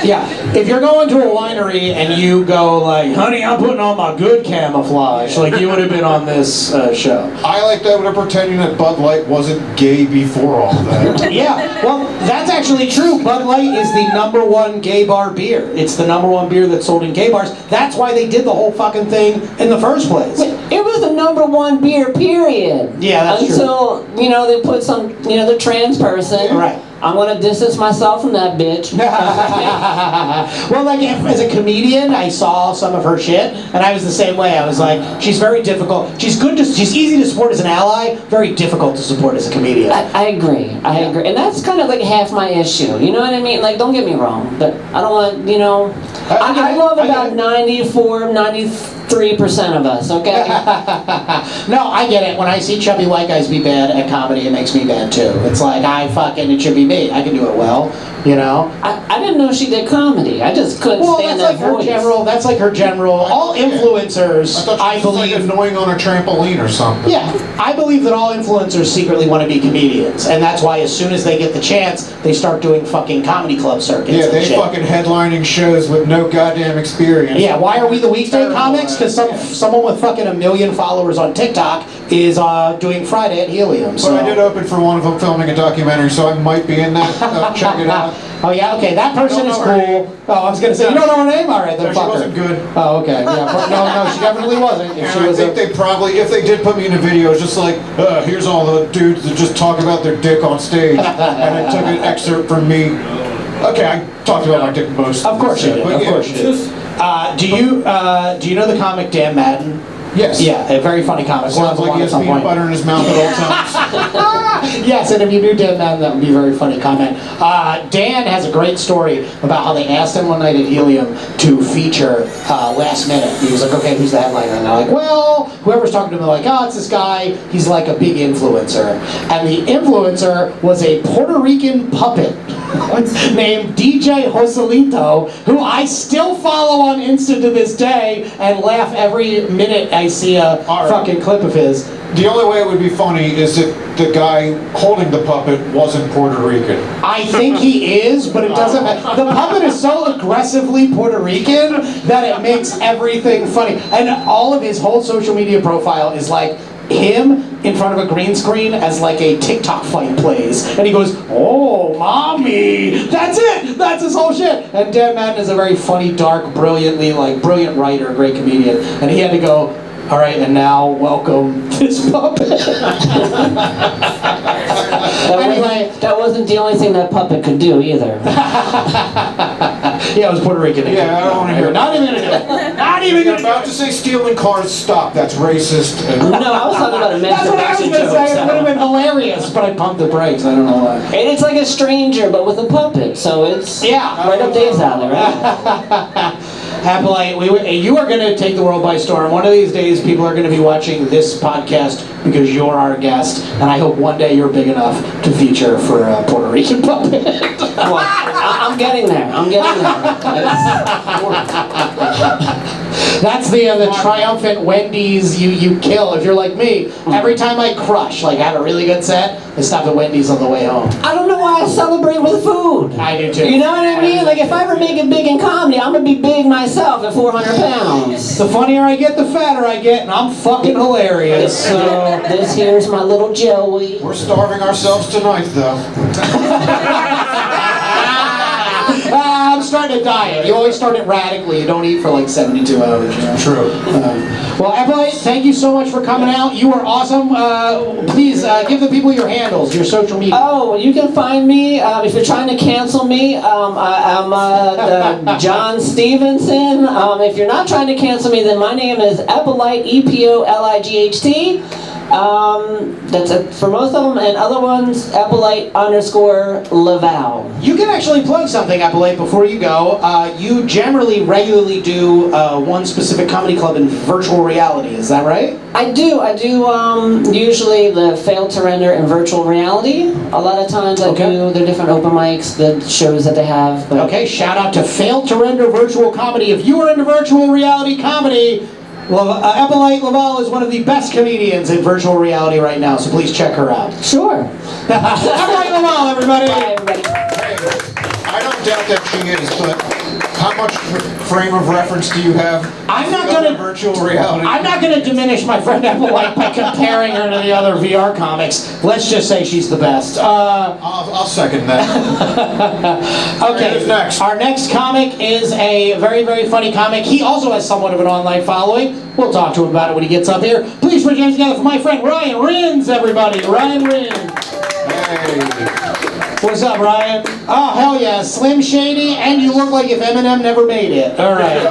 Yeah. If you're going to a winery and you go like, honey, I'm putting on my good camouflage, like you would have been on this show. I like that they're pretending that Bud Light wasn't gay before all that. Yeah. Well, that's actually true. Bud Light is the #1 gay bar beer. It's the #1 beer that's sold in gay bars. That's why they did the whole fucking thing in the first place. It was the #1 beer, period. Yeah, that's true. Until, they put some, the trans person. Right. I'm going to distance myself from that bitch. Well, like as a comedian, I saw some of her shit, and I was the same way. I was like, she's very difficult. She's easy to support as an ally, very difficult to support as a comedian. I agree. I agree. And that's kind of like half my issue. You know what I mean? Like, don't get me wrong, but I don't want, I love about 93% of us, okay? No, I get it. When I see chubby white guys be bad at comedy, it makes me bad too. It's like, it should be me. I can do it well, I didn't know she did comedy. I just couldn't Well, stand that's that like voice. that's like her general, all influencers, I thought I she was like believe. annoying on a trampoline or something. Yeah, I believe that all influencers secretly want to be comedians, and that's why as soon as they get the chance, they start doing fucking comedy club circuits. Yeah, and they shit. fucking headlining shows with no goddamn experience. Yeah, why are we the Weekday Terrible comics? at Because it. someone with fucking 1 million followers on TikTok is doing Friday at Helium. But So. I did open for one of them filming a documentary, so I might be in that. Check it out. Oh yeah, okay, that person Don't is know her cool. Oh, I was gonna say, you don't know her name? All right, then No, she fuck her. wasn't good. Oh, okay. Yeah, no, she definitely wasn't. If And she I was think they probably, if they did put me in a video, it's just like, here's all the dudes that just talk about their dick on stage, and I took an excerpt from me. Okay, I talked about my dick most. Of course you did. But Of yeah, course you did. Do you know the comic Dan Madden? Yes. Yeah, a very funny comic. We'll have Sounds him like on he at has some peanut point. butter in his mouth at all times. Yes, and if you knew Dan Madden, that would be a very funny comment. Dan has a great story about how they asked him one night at Helium to feature last minute. He was like, okay, who's the headliner? And they're like, well, whoever's talking to him, they're like, oh, it's this guy. He's like a big influencer. And the influencer was a Puerto Rican puppet named DJ Joselito, who I still follow on Insta to this day and laugh every minute I see a fucking clip of his. The only way it would be funny is if the guy holding the puppet wasn't Puerto Rican. I think he is, but it doesn't matter. The puppet is so aggressively Puerto Rican that it makes everything funny. And all of his whole social media profile is like him in front of a green screen as like a TikTok fight plays. And he goes, oh, mommy. That's it. That's his whole shit. And Dan Madden is a very funny, dark, brilliant writer, great comedian. And he had to go, all right, and now welcome this puppet. Anyway, That wasn't the only thing that puppet could do either. Yeah, it was Puerto Rican. Yeah, I don't want to hear. Not even gonna do it. Not even You're gonna do about it. to say stealing cars. Stop. That's racist. No, I was talking about a That's what I was masturbation gonna joke. say. It would have been hilarious, but I pumped the brakes. I don't know why. And it's like a stranger, but with a puppet, so it's Yeah. right up Dave's alley, right? Epolight, you are going to take the world by storm. One of these days, people are going to be watching this podcast because you're our guest, and I hope one day you're big enough to feature for a Puerto Rican puppet. Well, I'm getting there. I'm getting there. That's the triumphant Wendy's you kill. If you're like me, every time I crush, like have a really good set, I stop at Wendy's on the way home. I don't know why I celebrate with food. I do too. You know what I mean? Like if I ever make it big in comedy, I'm gonna be big myself at 400 pounds. The funnier I get, the fatter I get, and I'm fucking hilarious. So this here's my little Joey. We're starving ourselves tonight, though. I'm starting to diet. You always start it radically. You don't eat for like 72 hours. You know? True. Well, Epolight, thank you so much for coming out. You are awesome. Please give the people your handles, your social media. Oh, you can find me if you're trying to cancel me. I'm John Stevenson. If you're not trying to cancel me, then my name is Epolight, Epolight. That's it for most of them, and other ones, Epolight_Lavalle. You can actually plug something, Epolight, before you go. You generally regularly do one specific comedy club in virtual reality. Is that right? I do usually the Fail to Render and virtual reality. A lot of times I do the different open mics, the shows that they have. But Okay, shout out to Fail to Render Virtual Comedy. If you are into virtual reality comedy, Epolight Lavalle is one of the best comedians in virtual reality right now, so please check her out. Sure. Epolight Lavalle, everybody! Bye, everybody. Hey, I don't doubt that she is, but how much frame of reference do you have? I'm not to gonna- virtual reality. I'm not going to diminish my friend Epolight by comparing her to the other VR comics. Let's just say she's the best. I'll second that. Okay, Who's next? our next comic is a very, very funny comic. He also has somewhat of an online following. We'll talk to him about it when he gets up here. Please put your hands together for my friend Ryan Rinz, everybody. Ryan Rinz. Hey. What's up, Ryan? Oh, hell yeah. Slim Shady, and you look like if Eminem never made it. All right.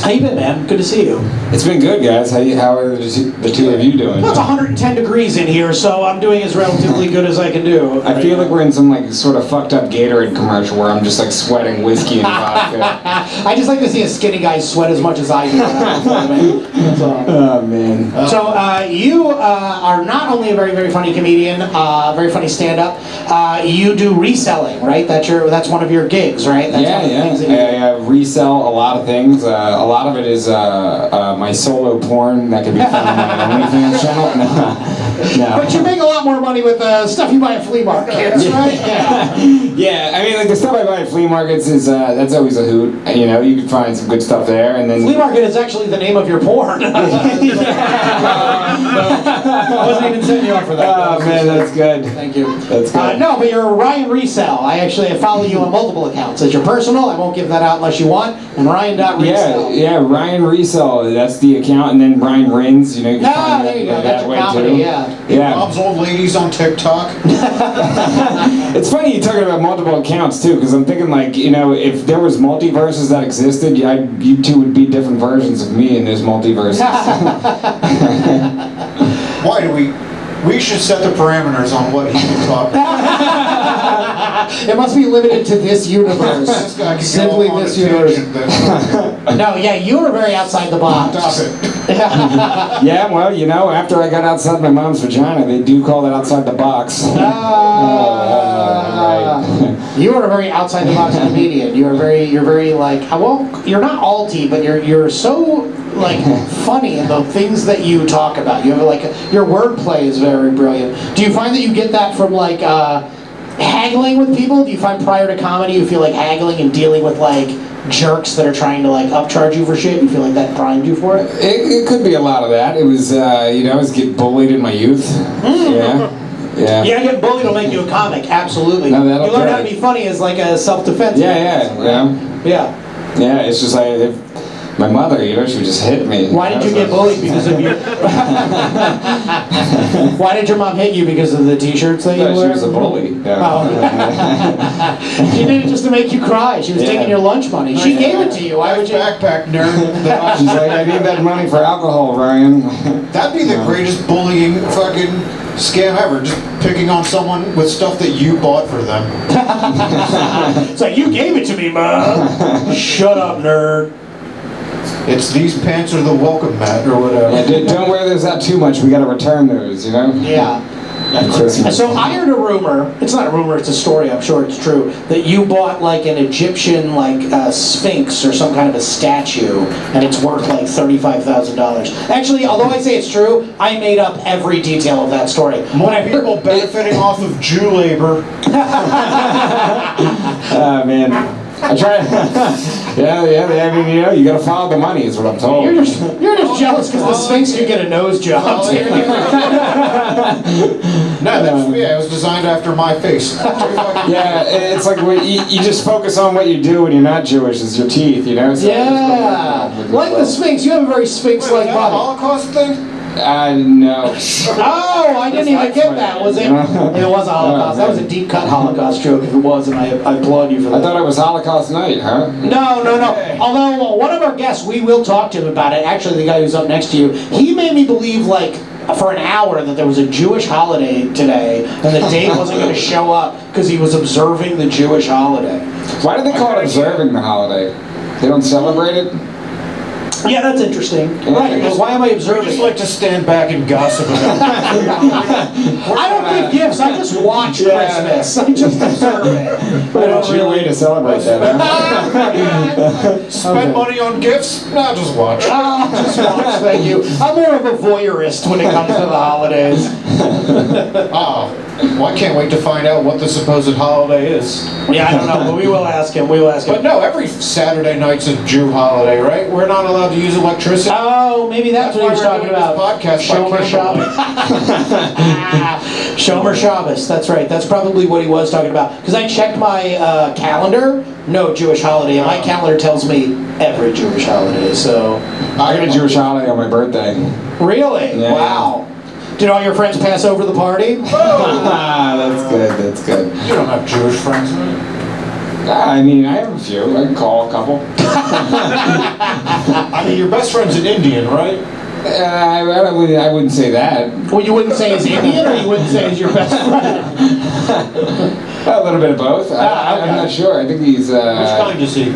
How you been, man? Good to see you. It's been good, guys. How are the two of you doing? Well, it's 110 degrees in here, so I'm doing as relatively good as I can do. I feel like we're in some like sort of fucked up Gatorade commercial where I'm just like sweating whiskey and vodka. I just like to see a skinny guy sweat as much as I do. That's all. Oh man. So you are not only a very, very funny comedian, very funny stand-up. You do reselling, right? That's one of your gigs, right? That's one of the things that you do. I resell a lot of things. A lot of it is my solo porn that can be found on my OnlyFans channel. No. But you make a lot more money with stuff you buy at flea markets, right? Yeah. Yeah, I mean, like the stuff I buy at flea markets is that's always a hoot. You know, you can find some good stuff there, and then Flea market is actually the name of your porn. I wasn't even setting you up for that. Oh man, that's good. Thank you. That's good. No, but you're Ryan Resell. I follow you on multiple accounts. It's your personal. I won't give that out unless you want. And Ryan.Resell. Yeah, Ryan Resell. That's the account, and then Ryan Rinz. You know, you can find There you it go. That's that your way comedy. too. Yeah. Yeah. Bob's old ladies on TikTok. It's funny you talking about multiple accounts too, because I'm thinking like, you know, if there was multiverses that existed, you two would be different versions of me in those multiverses. Why do we should set the parameters on what he can talk about. It must be limited to this universe. This guy can Simply go on this a universe. tangent that- No, yeah, you were very outside the box. Stop it. Yeah, well, you know, after I got outside my mom's vagina, they do call that outside the box. You are a very outside the box comedian. You're very like, well, you're not alty, but you're so like funny in the things that you talk about. You have like your wordplay is very brilliant. Do you find that you get that from like haggling with people? Do you find prior to comedy you feel like haggling and dealing with like jerks that are trying to like upcharge you for shit? You feel like that primed you for it? It could be a lot of that. It was, you know, I was getting bullied in my youth. Yeah. Yeah. Yeah, getting bullied will make you a comic. Absolutely. No, that'll You learn how to try. be funny as like a self-defense. Yeah. Yeah. Yeah, it's just like, My mother, she would just hit me. Why did you get bullied because of your... Why did your mom hit you because of the t-shirts that you No, wear? she was a bully. Yeah. Oh. She did it just to make you cry. She was taking your lunch money. She gave it to you. Why would you... Backpack nerd. She's like, I need that money for alcohol, Ryan. That'd be the greatest bullying fucking scam ever. Just picking on someone with stuff that you bought for them. It's like, you gave it to me, Mom. Shut up, nerd. It's these pants are the welcome mat or whatever. Yeah, don't wear those out too much. We got to return those, Yeah. Christmas. So I heard a rumor, it's not a rumor, it's a story, I'm sure it's true, that you bought like an Egyptian sphinx or some kind of a statue, and it's worth like $35,000. Actually, although I say it's true, I made up every detail of that story. More people benefiting off of Jew labor. Man. I try. yeah. I mean, you got to follow the money, is what I'm told. You're just jealous because the Sphinx could get a nose job. No, it was designed after my face. Yeah, it's like you just focus on what you do when you're not Jewish, is your teeth, So Yeah, like the Sphinx. You have a very Sphinx-like Wait, was that a body. Holocaust thing? No. Oh, I didn't even get that. Was it? It was a Holocaust. That was a deep cut Holocaust joke. If it was, and I applaud you for that. I thought it was Holocaust night, huh? No. Although one of our guests, we will talk to him about it. Actually, the guy who's up next to you, he made me believe for an hour that there was a Jewish holiday today, and that Dave wasn't going to show up because he was observing the Jewish holiday. Why do they call it observing the holiday? They don't celebrate it? Yeah, that's interesting. Right, but why am I I observing just it? like to stand back and gossip about I don't give gifts, I just watch Christmas. I just observe it. I don't way to celebrate that, huh? Spend money on gifts? No, just watch. Just watch, thank you. I'm more of a voyeurist when it comes to the holidays. Oh, well, I can't wait to find out what the supposed holiday is. Yeah, I don't know, but we will ask him. But no, every Saturday night's a Jew holiday, right? We're not allowed to use electricity. Oh, maybe that's what he was talking about. Shomer Shabbos. Shomer Shabbos, that's right. That's probably what he was talking about. Because I checked my calendar, no Jewish holiday, and my calendar tells me every Jewish holiday, so... I got a Jewish holiday on my birthday. Really? Yeah. Wow. Did all your friends pass over the party? That's good. You don't have Jewish friends, right? I mean, I have a few. I can call a couple. I mean, your best friend's an Indian, right? I wouldn't say that. Well, you wouldn't say he's Indian, or you wouldn't say he's your best friend? A little bit of both. Okay. I'm not sure. I think he's... Which kind is he?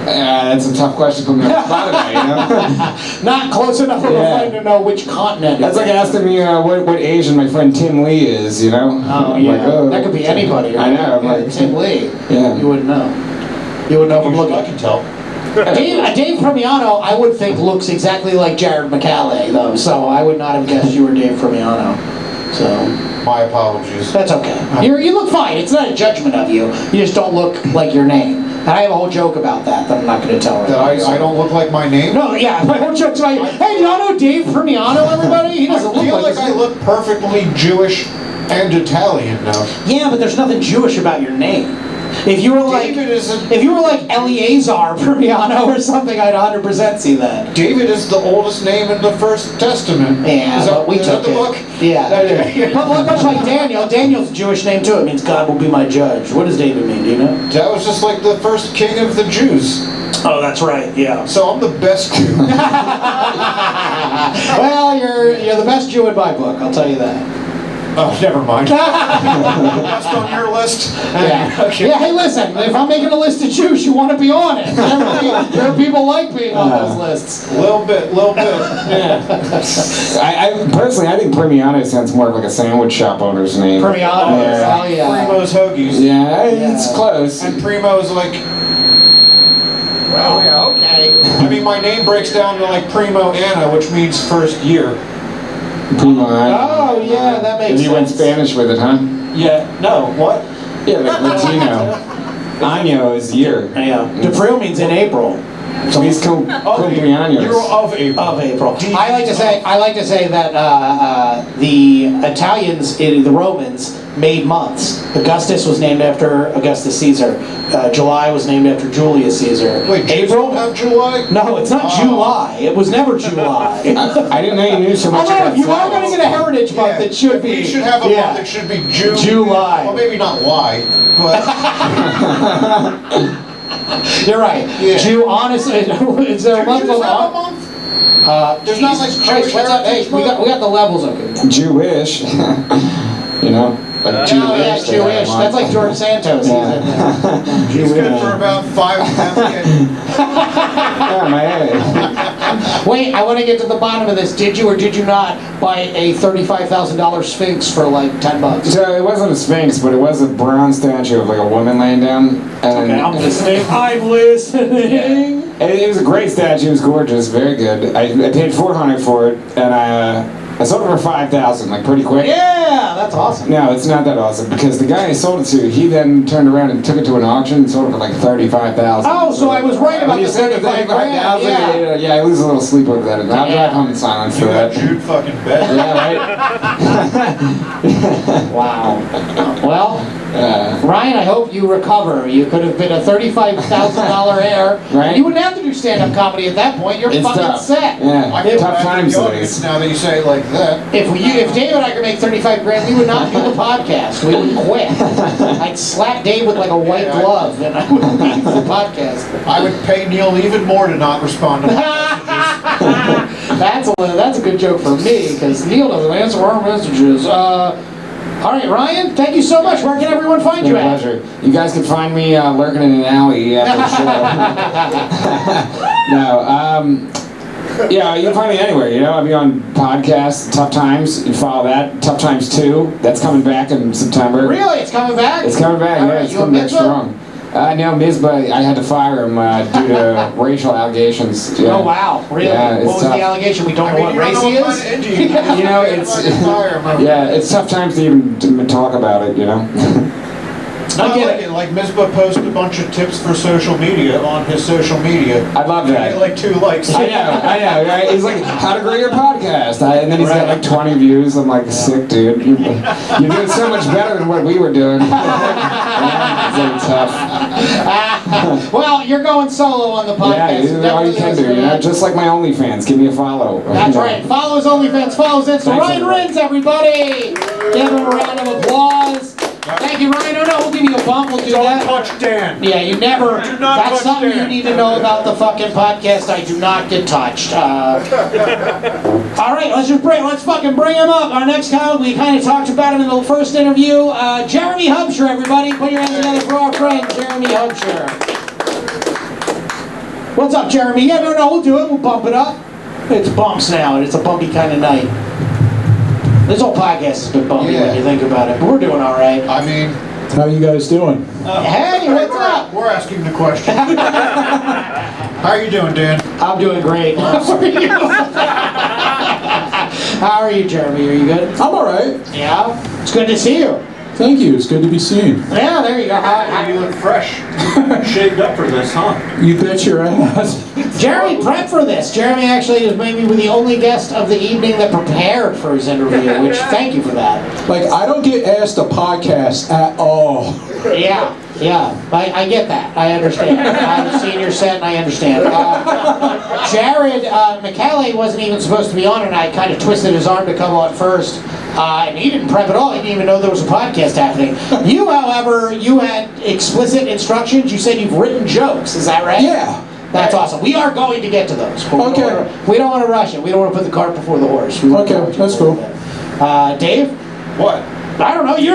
That's a tough question to put me on the spot about, Not close enough for a friend to know which continent. That's like asking me what Asian my friend Tim Lee is, Oh, I'm yeah. like, oh, that could be anybody. Right? I know. I'm like, Tim Lee. Yeah. You wouldn't know. You wouldn't know from Usually I looking. can tell. Dave Premiano, I would think, looks exactly like Jarrod Micale, though, so I would not have guessed you were Dave Premiano. So... My apologies. That's okay. You look fine. It's not a judgment of you. You just don't look like your name. And I have a whole joke about that I'm not going to tell her. That I don't look like my name? No, yeah, my whole joke's about you. Hey, do y'all know Dave Premiano, everybody? He doesn't I feel look like I look perfectly Jewish and Italian now. Yeah, but there's nothing Jewish about your name. If you were like David isn't. if you were like Eleazar Premiano or something, I'd 100% see that. David is the oldest name in the First Testament. Yeah, is but we is took that the it. book? Yeah. That- But much like Daniel, Daniel's a Jewish name too. It means God will be my judge. What does David mean? Do you know? That was just like the first king of the Jews. Oh, that's right. Yeah. So I'm the best Jew. Well, you're the best Jew in my book. I'll tell you that. Oh, never mind. Best on your list. Yeah. Okay. Yeah, hey, listen, if I'm making a list of Jews, you want to be on it. There are people like being on those lists. Little bit. Yeah. I personally, I think Premiano sounds more like a sandwich shop owner's name. Premiano. Yeah. Oh, yeah. Primo's Hoagies. Yeah, it's close. And Primo's like, Well, yeah, okay. I mean, my name breaks down to like Primo Anna, which means first year. Primo. Oh, yeah, that makes You went sense. Spanish with it, huh? Yeah, no, what? Yeah, like Latino. Año is year. Yeah. Depril means in April. Feliz cumpleaños. You're of April. Of April. I like to say that the Italians, the Romans, made months. Augustus was named after Augustus Caesar. July was named after Julius Caesar. Wait, April? Have July? No, it's not July. It was never July. I didn't know you knew so much about You are going to get a heritage month that should be. We should have a month that should be June. July. Well, maybe not Y, but You're right. Yeah. Honestly, is there a month just have a of month? There's not like Jesus Jewish Christ, what's up? Hey, Heritage we got the levels okay. Jewish. You know? Like Oh, Jewish. yeah, they have Jewish. one. That's like George Santos. He's good for about 5.5 Yeah, my head. Wait, I want to get to the bottom of this. Did you or did you not buy a $35,000 Sphinx for like $10? So it wasn't a sphinx, but it was a bronze statue of like a woman laying down. And Okay, I'm listening. I'm listening. it was a great statue. It was gorgeous, very good. I paid $400 for it, and I sold it for $5,000, like pretty quick. Yeah, that's awesome. No, it's not that awesome because the guy I sold it to, he then turned around and took it to an auction and sold it for like $35,000. Oh, so I was right about When you the said the 35 grand. $35,000, yeah, I lose a little sleep over that. I'll drive home in silence for You got that. Jude fucking bet. Yeah, right. Wow. Well, Ryan, I hope you recover. You could have been a $35,000 heir. Right. You wouldn't have to do stand-up comedy at that point. You're It's fucking tough. set. Yeah, I feel tough bad for times the these audience days. now that you say it like that. If Dave and I could make 35 grand, we would not do the podcast. We would quit. I'd slap Dave with like a white glove and I would leave the podcast. I would pay Neil even more to not respond to messages. That's a good joke for me because Neil doesn't answer our messages. All right, Ryan, thank you so much. Where can everyone find you My at? pleasure. You guys can find me lurking in an alley after the show. Yeah, you can find me anywhere, you know. I'll be on podcasts, Tough Times. You follow that. Tough Times 2. That's coming back in September. Really? It's coming back? It's coming back, All yeah. right, It's you coming a back mitzvah? strong. No, Mizba, I had to fire him due to racial allegations. Yeah. Oh, wow. Really? Yeah, it's what was tough. the allegation? We don't know what race he is? You know, it's yeah, it's tough times to even talk about it, you know. I like it. Like Mizpah posted a bunch of tips for social media on his social media. I love Get that. like 2 likes. I know, right? He's like, how to grow your podcast. And then he's got like 20 views. I'm like, sick, dude. You're doing so much better than what we were doing. It's like tough. Well, you're going solo on the podcast. Yeah, you all you can do, you know? Just like my OnlyFans. Give me a follow. That's right. Follow his OnlyFans. Follow his Insta. Thanks, Ryan everybody. Rinz, everybody. Give him a round of applause. Thank you, Ryan. Oh, no, we'll give you a bump. We'll do that. Don't touch Dan. Yeah, you never. Do not That's touch something you Dan. need to know about the fucking podcast. I do not get touched. All right, let's fucking bring him up. Our next comic, we kind of talked about him in the first interview. Jeremy Hubsher, everybody. Put your hands together for our friend, Jeremy Hubsher. What's up, Jeremy? Yeah, no, we'll do it. We'll bump it up. It's bumps now, and it's a bumpy kind of night. This whole podcast has been bumpy when you think about it, but we're doing all right. I mean, How you guys doing? Hey, what's up? we're asking the question. How are you doing, Dan? I'm doing great. How are you? How are you, Jeremy? Are you good? I'm all right. Yeah? It's good to see you. Thank you. It's good to be seen. Yeah, there you go. You look fresh. Shaved up for this, huh? You bet your ass. Jeremy prepped for this. Jeremy actually is maybe the only guest of the evening that prepared for his interview, which thank you for that. Like, I don't get asked to podcast at all. Yeah. I get that. I understand. I've seen your set and I understand. Jarrod Micale wasn't even supposed to be on, and I kind of twisted his arm to come on first. And he didn't prep at all. He didn't even know there was a podcast happening. You, however, you had explicit instructions. You said you've written jokes. Is that right? Yeah. That's awesome. We are going to get to those. But Okay. We don't want to rush it. We don't want to put the cart before the horse. Okay, that's cool. Dave? What? I don't know. We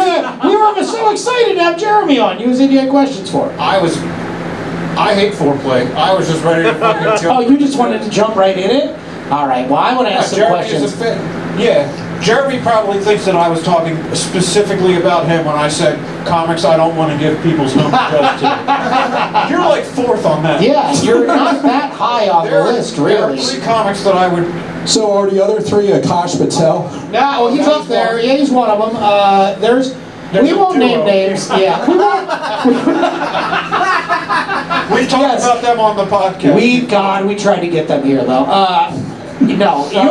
were so excited to have Jeremy on. You said you had questions for him. I hate foreplay. I was just ready to fucking jump. Oh, you just wanted to jump right in it? All right. Well, I want to ask some Jeremy is questions. a fit. Yeah. Jeremy probably thinks that I was talking specifically about him when I said comics I don't want to give people's home address to. You're like 4th on that. Yeah, you're not that high on the list, There are really. 3 comics that I would... So are the other 3 Akash Patel? No, well, he's up there. Yeah, he's one of them. We won't name names. Yeah, we won't. We talked about them on the podcast. We tried to get them here though. No, you're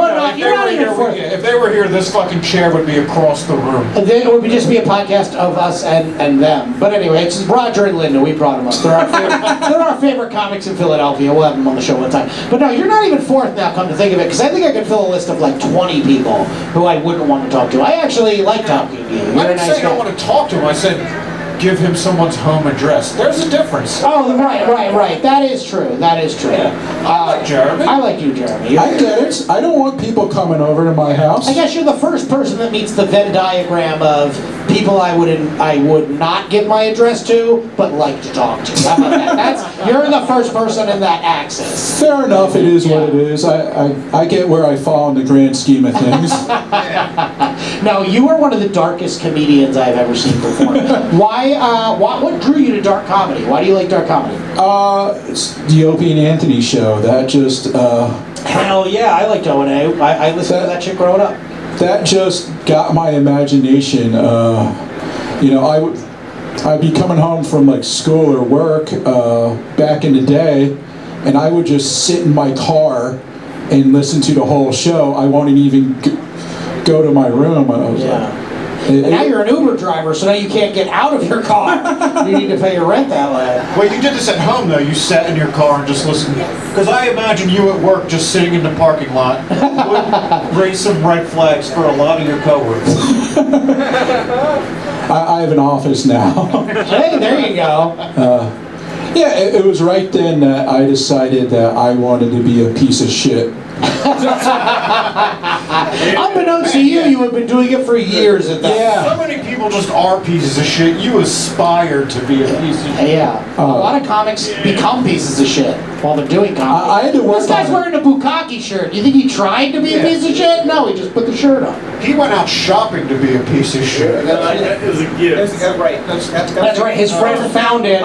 not even for it. If they were here, this fucking chair would be across the room. Then it would just be a podcast of us and them. But anyway, it's Roger and Linda. We brought them up. They're our favorite comics in Philadelphia. We'll have them on the show one time. But no, you're not even fourth now, come to think of it, because I think I could fill a list of like 20 people who I wouldn't want to talk to. I actually like talking to you. You're I a didn't nice say I don't guy. want to talk to him. I said give him someone's home address. There's a difference. Oh, right. That is true. I like Jeremy. I like you, Jeremy. I get it. I don't want people coming over to my house. I guess you're the first person that meets the Venn diagram of people I would not give my address to, but like to talk to. How about that? You're the first person in that axis. Fair enough, it is what it is. I get where I fall in the grand scheme of things. No, you are one of the darkest comedians I've ever seen perform. What drew you to dark comedy? Why do you like dark comedy? It's the Opie and Anthony show. That just Hell yeah, I liked O&A. I listened to that shit growing up. that just got my imagination. I'd be coming home from like school or work back in the day, and I would just sit in my car and listen to the whole show. I won't even go to my room. I was And now you're an Uber driver, so now you can't get out of your car. You need to pay your rent that way. Well, you did this at home, though. You sat in your car and just listened. Because I imagine you at work just sitting in the parking lot would raise some red flags for a lot of your coworkers. I have an office now. Hey, there you go. It was right then that I decided that I wanted to be a piece of shit. Unbeknownst to you, you have been doing it for years at that. So many people just are pieces of shit. You aspire to be a piece of shit. Yeah. A lot of comics become pieces of shit while they're doing comedy. I had to work This guy's on it. wearing a Tru-kake shirt. You think he tried to be a piece of shit? No, he just put the shirt on. He went out shopping to be a piece of shit. It was a gift. That's right. His friend found it.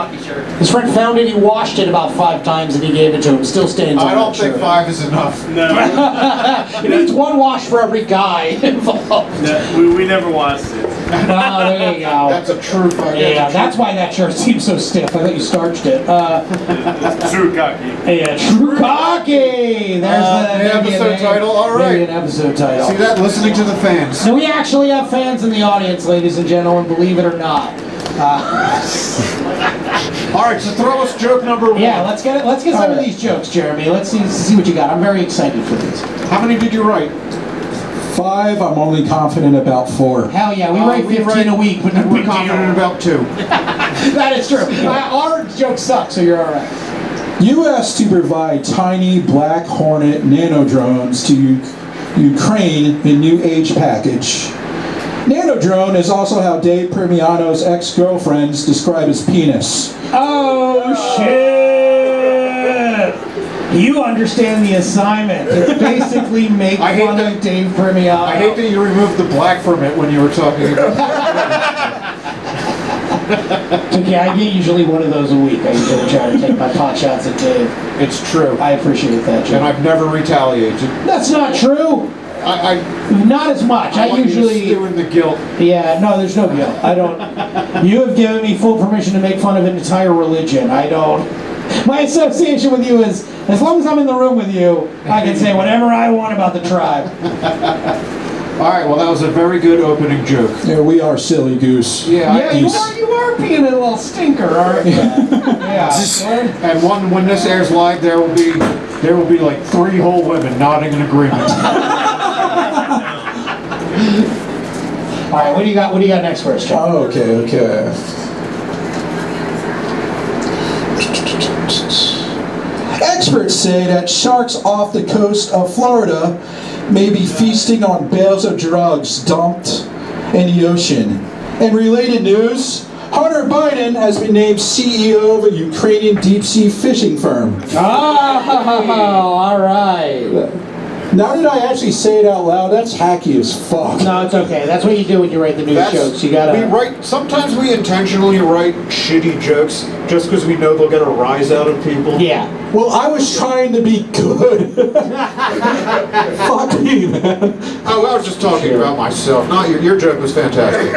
His friend found it. He washed it about 5 times and he gave it to him. Still stains on I don't that think shirt. 5 is enough. No, It needs 1 wash for every guy involved. we never watched it. Oh, there you go. That's a true fucking. Yeah, that's why that shirt seems so stiff. I thought you starched it. Tru-kake. Yeah, Tru-kake! There's the episode title. All right. Maybe an episode title. See that? Listening to the fans. So we actually have fans in the audience, ladies and gentlemen, believe it or not. All right, so throw us joke number 1. Yeah, let's get some of these jokes, Jeremy. Let's see what you got. I'm very excited for these. How many did you write? 5, I'm only confident about 4. Hell yeah, we write 15 a week, but We're confident about 2. That is true. Our jokes suck, so you're all right. U.S. to provide tiny Black Hornet nanodrones to Ukraine in new age package. Nanodrone is also how Dave Permiano's ex-girlfriends describe his penis. Oh, shit! You understand the assignment. It's basically make fun of Dave Permiano. I hate that you removed the black from it when you were talking about Okay, I get usually one of those a week. I usually try to take my pot shots at Dave. It's true. I appreciate that, Joe. And I've never retaliated. That's not true. Not as much. I usually doing the guilt. Yeah, no, there's no guilt. I don't. You have given me full permission to make fun of an entire religion. I don't. My association with you is, as long as I'm in the room with you, I can say whatever I want about the tribe. All right, well, that was a very good opening joke. Yeah, we are silly goose. Yeah, you are being a little stinker, aren't you? Yeah. And when this airs live, there will be like 3 whole women nodding in agreement. All right, what do you got? What do you got next for us, John? Oh, okay. Experts say that sharks off the coast of Florida may be feasting on bales of drugs dumped in the ocean. In related news, Hunter Biden has been named CEO of a Ukrainian deep-sea fishing firm. Oh, all right. Now that I actually say it out loud, that's hacky as fuck. No, it's okay. That's what you do when you write the news jokes. You We gotta. write. Sometimes we intentionally write shitty jokes just because we know they'll get a rise out of people. Yeah. Well, I was trying to be good. Fuck me, man. Oh, I was just talking about myself. Not your joke was fantastic.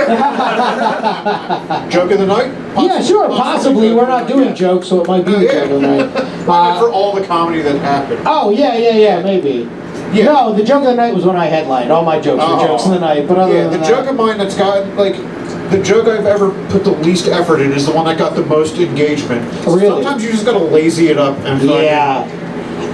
Joke of the night? Yeah, sure. Possibly. We're not doing jokes, so it might be the joke of the night. I meant for all the comedy that happened. Oh, yeah, maybe. Yeah. No, the joke of the night was when I headlined. All my jokes were jokes of the night, but other Yeah, than the that, joke of mine that's got, like, the joke I've ever put the least effort in is the one that got the most engagement. Really? Sometimes you just gotta lazy it up and fucking- Yeah.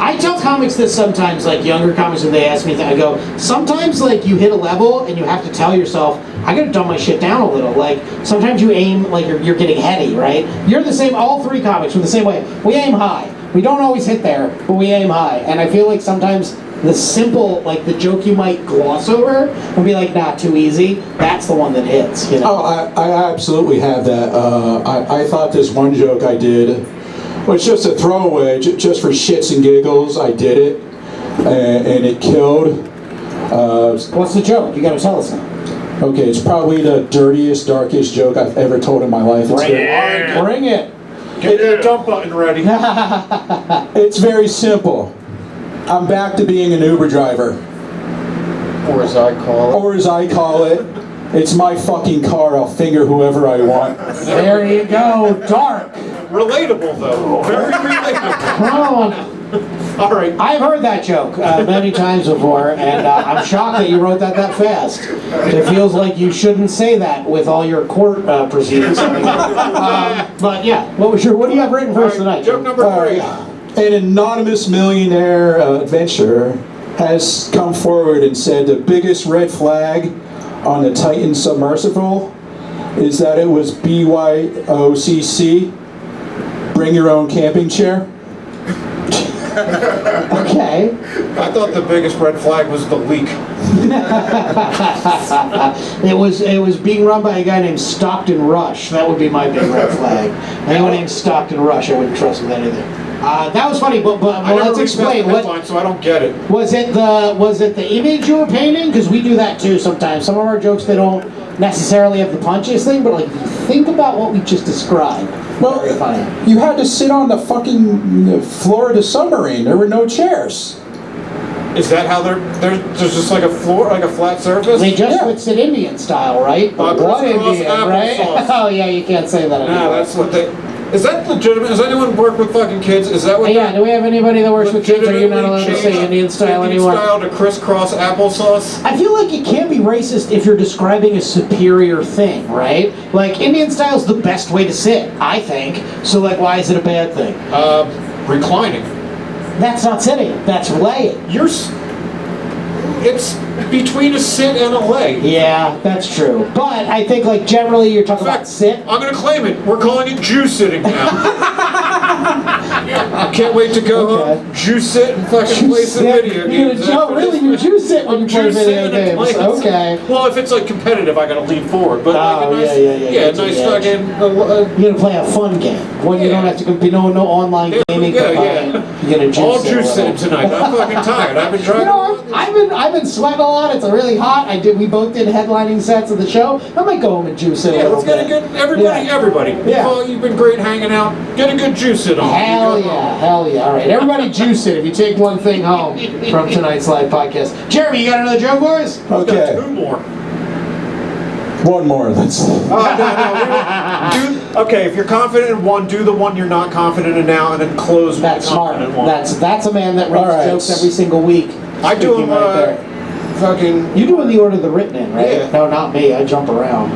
I tell comics this sometimes, like younger comics, when they ask me that, I go, sometimes like you hit a level and you have to tell yourself, I gotta dumb my shit down a little. Like, sometimes you aim, like you're getting heady, right? You're the same, all three comics were the same way. We aim high. We don't always hit there, but we aim high. And I feel like sometimes the simple, like the joke you might gloss over and be like, nah, too easy, that's the one that hits, you know? Oh, I absolutely have that. I thought this one joke I did was just a throwaway, just for shits and giggles. I did it, and it killed. What's the joke? You gotta tell us now. Okay, it's probably the dirtiest, darkest joke I've ever told in my life. It's Bring it. Get the dump button ready. It's very simple. I'm back to being an Uber driver. Or as I call it. Or as I call it, it's my fucking car. I'll finger whoever I want. There you go. Dark. Relatable, though. Very relatable. Come on. All right. I've heard that joke many times before, and I'm shocked that you wrote that fast. It feels like you shouldn't say that with all your court proceedings. But yeah, what do you have written for us tonight? Joke number 3. An anonymous millionaire adventurer has come forward and said the biggest red flag on the Titan submersible is that it was BYOCC, bring your own camping chair. Okay. I thought the biggest red flag was the leak. It was being run by a guy named Stockton Rush. That would be my big red flag. Anyone named Stockton Rush, I wouldn't trust with anything. That was funny, but I never let's explain. read that headline, so I don't get it. Was it the image you were painting? Because we do that too sometimes. Some of our jokes, they don't necessarily have the punchiest thing, but like if you think about what we just described. Very funny. You had to sit on the fucking floor of the submarine. There were no chairs. Is that how there's just like a floor, like a flat surface? They just switched it Indian style, right? But what crisscross Indian, right? applesauce. Oh yeah, you can't say that anymore. No, that's what they... Is that legitimate? Does anyone work with fucking kids? Is that what Yeah, do we have anybody that works with kids? Are you not allowed to say Indian style anymore? Indian style to crisscross applesauce? I feel like it can't be racist if you're describing a superior thing, right? Like, Indian style is the best way to sit, I think. So, like, why is it a bad thing? Reclining. That's not sitting. That's laying. It's between a sit and a lay. Yeah, that's true. But I think, like, generally you're talking about sit. I'm going to claim it. We're calling it juice sitting now. Can't wait to go home, juice sit, and fucking play some video games. Really? You juice sit when you play video games? Okay. Well, if it's like competitive, I got to lean forward. But like a nice, nice fucking. You're gonna play a fun game. One you don't have to compete. No online gaming. Yeah. You're gonna juice All sit juice sitting tonight. I'm fucking tired. I've been driving. I've been sweating a lot. It's really hot. We both did headlining sets of the show. I might go home and juice it a little let's get a bit. good. Everybody. Yeah. You've been great hanging out. Get a good juice it on. Hell yeah. All right, everybody juice it if you take one thing home from tonight's live podcast. Jeremy, you got another joke for us? Okay. 2 more. One more. That's. Okay, if you're confident in one, do the one you're not confident in now, and then close with That's the smart. confident one. That's a man that writes All right. jokes every single week. I do them right there. fucking. You do in the order they're written in, right? Yeah. No, not me. I jump around.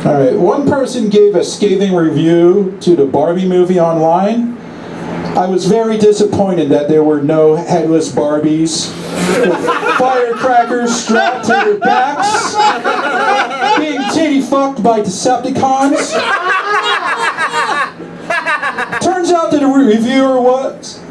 All right. One person gave a scathing review to the Barbie movie online. I was very disappointed that there were no headless Barbies with firecrackers strapped to their backs, being titty fucked by Decepticons. Turns out that the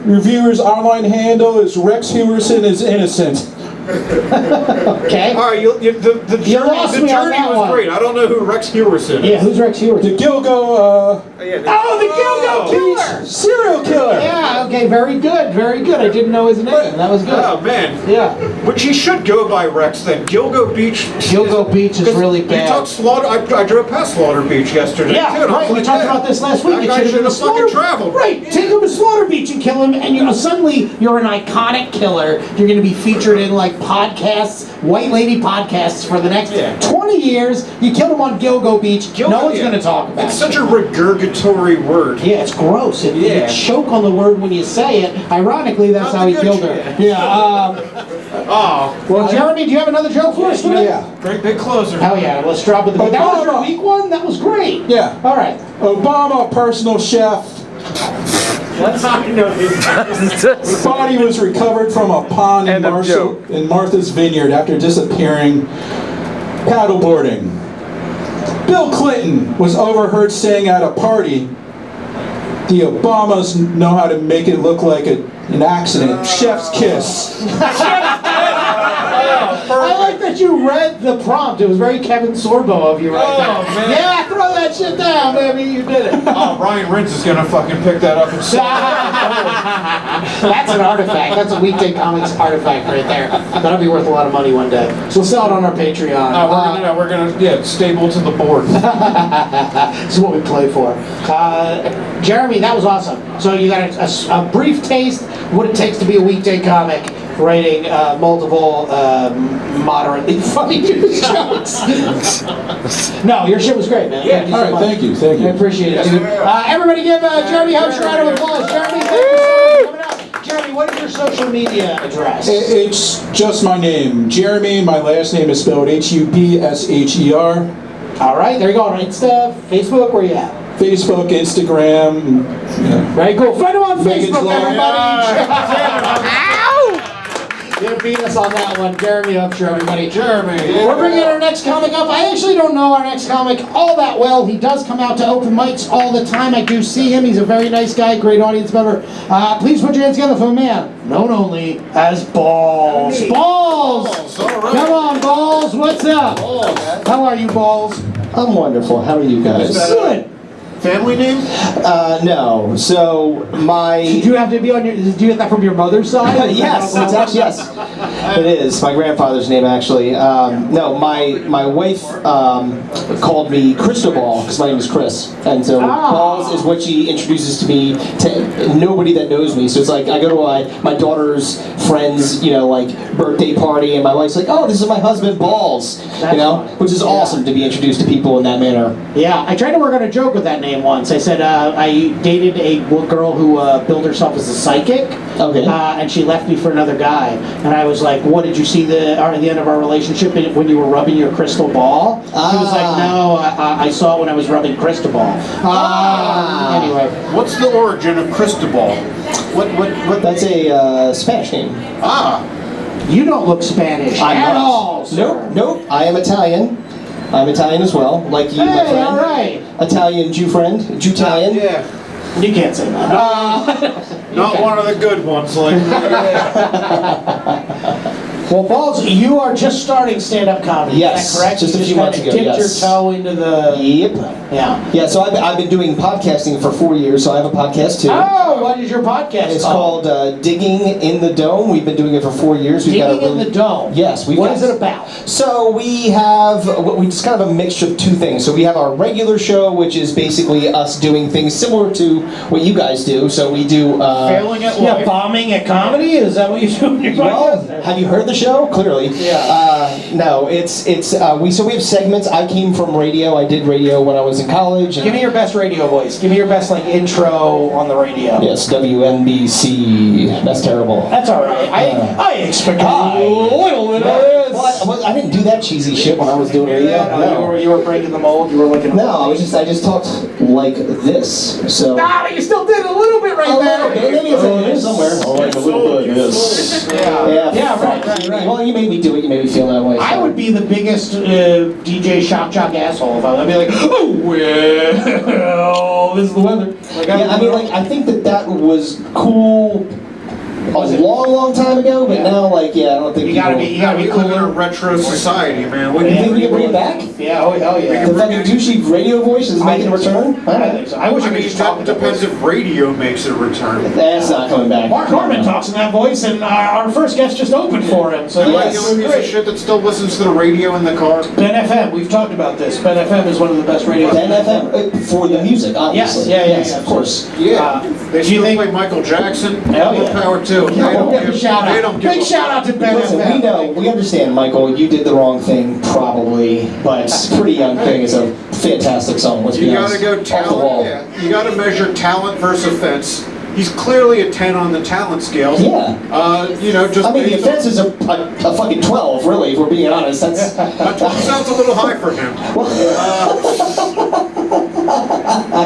reviewer's online handle is Rex Hewerson is innocent. Okay. All right, the You lost me on journey that was one. great. I don't know who Rex Hewerson is. Yeah, who's Rex Hewer? The Gilgo, Oh, the Gilgo Killer! serial killer. Yeah, okay, very good, very good. I didn't know his name. That was good. Oh man. Yeah. Which he should go by Rex then. Gilgo Beach. Gilgo Beach is really You bad. talked Slaughter. I drove past Slaughter Beach yesterday Yeah, too. And I was right. We like, talked yeah, about this last week. That It guy should have should been have a fucking Slaughter. traveled. Right, take him to Slaughter Beach and kill him, and suddenly you're an iconic killer. You're going to be featured in like podcasts, white lady podcasts for the next 20 years. You killed him on Gilgo Beach. No one's going to talk about It's it. such a regurgitory word. Yeah, it's gross. You choke on the word when you say it. Ironically, that's Not how the he good killed her. shit. Yeah. Well, Jeremy, do you have another joke for us today? Yeah. Great big closer. Hell yeah, let's drop it. That was your weak one? That was great. Yeah. All right. Obama personal chef. I know His body was recovered from a pond in Martha's Vineyard after disappearing paddleboarding. Bill Clinton was overheard saying at a party, "The Obamas know how to make it look like an accident. Chef's kiss." I like that you read the prompt. It was very Kevin Sorbo of you right there. man. Yeah, throw that shit down, baby. You did it. Ryan Rinz is gonna fucking pick that up and sell it. That's an artifact. That's a Weekday Comics artifact right there. That'll be worth a lot of money one day. So we'll sell it on our Patreon. We're gonna stable to the board. This is what we play for. Jeremy, that was awesome. So you got a brief taste of what it takes to be a weekday comic, writing multiple moderately funny news jokes. No, your shit was great, man. Yeah. Thank you All so right, much. thank you, thank I you. appreciate it, dude. Everybody give Jeremy Hubsher a round of applause. Jeremy, thank you so much for coming out. Jeremy, what is your social media address? It's just my name, Jeremy. My last name is spelled Hupsher. All right, there you go. On Insta, Facebook, where you at? Facebook, Instagram. Yeah. Very cool. Find him on Megan's Facebook, Law. everybody. You're gonna beat us on that one. Jeremy Hubsher, everybody. Jeremy. We're bringing our next comic up. I actually don't know our next comic all that well. He does come out to open mics all the time. I do see him. He's a very nice guy, great audience member. Please put your hands together for a man known only as Balls. Balls! All right. Come on, Balls. What's up? How are you, Balls? I'm wonderful. How are you guys? Good. Family name? No. So my Did you have to be on your? Did you get that from your mother's side? yes, it's actually yes, it is my grandfather's name actually. No, my wife called me Cristobal because my name is Chris, and so Balls is what she introduces to me to nobody that knows me. So it's like I go to my daughter's friend's like birthday party, and my wife's like, "Oh, this is my husband, Balls," which is awesome to be introduced to people in that manner. Yeah, I tried to work on a joke with that name once. I said I dated a girl who billed herself as a psychic, and she left me for another guy. And I was like, "What did you see the end of our relationship when you were rubbing your crystal ball?" She was like, "No, I saw it when I was rubbing crystal ball." Anyway, What's the origin of Cristobal? What? That's a Spanish name. you don't look Spanish I'm at not. all. Sir. Nope. I am Italian. I'm Italian as well, like you, my Hey, friend. all right. Italian Jew friend, Jew-Italian. Yeah. You can't say that. Not one of the good ones. Like. Well, Balls, you are just starting stand-up comedy. Yes, Is that correct? just a You few kinda months ago, dipped yes. your toe into the. Yep. Yeah. Yeah, so I've been doing podcasting for 4 years, so I have a podcast too. Oh, what is your podcast It's called? called Digging in the Dome. We've been doing it for 4 years. Digging in the Dome. Yes. What is it about? So we it's kind of a mixture of two things. So we have our regular show, which is basically us doing things similar to what you guys do. So we do. Failing at Yeah, life. bombing at comedy? Is that what you do in your Well, podcast? have you heard the show? Clearly. Yeah. No, it's we have segments. I came from radio. I did radio when I was in college. Give me your best radio voice. Give me your best intro on the radio. Yes, WNBC. That's terrible. That's all right. I expect a little bit of this. Well, I didn't do that cheesy shit when I was doing radio. No, you were breaking the mold. You were looking. No, I just talked like this. So. Ah, but you still did a little bit right there. Maybe it's in here somewhere. Like a little bit, yes. Yeah, right. Well, you made me do it. You made me feel that way. So. I would be the biggest DJ shock jock asshole if I'd be like, oh well, this is the weather. Like, Yeah, I mean, I think that was cool long time ago, but now, like, yeah, I don't think You gotta be We live in a cooler. retro society, man. You think we can bring it back? Yeah, oh hell yeah. The fucking douchey radio voice is making a return? I think so. I wish I could just talk That to that depends voice. if radio makes a return. That's not coming back. Mark Norman talks in that voice, and our first guest just opened for him. So Am I Yes. the only piece of shit that still listens to the radio in the car? Ben FM, we've talked about this. Ben FM is one of the best radios. Ben FM, for the music, obviously. Yes, of course. Yeah. They do you still think- play Michael Jackson. Hell More yeah. power too. Yeah, we'll give a shout They out. don't give Big a shout out to Ben Listen, FM. we know, we understand, Michael, you did the wrong thing, probably, but Pretty Young Thing is a fantastic song, let's be You honest. gotta go Off the talent. wall. Yeah. You gotta measure talent versus offense. He's clearly a 10 on the talent scale. Yeah. You know, just I mean, the based on- offense is a fucking 12, really, if we're being honest. That's... sounds a little high for him.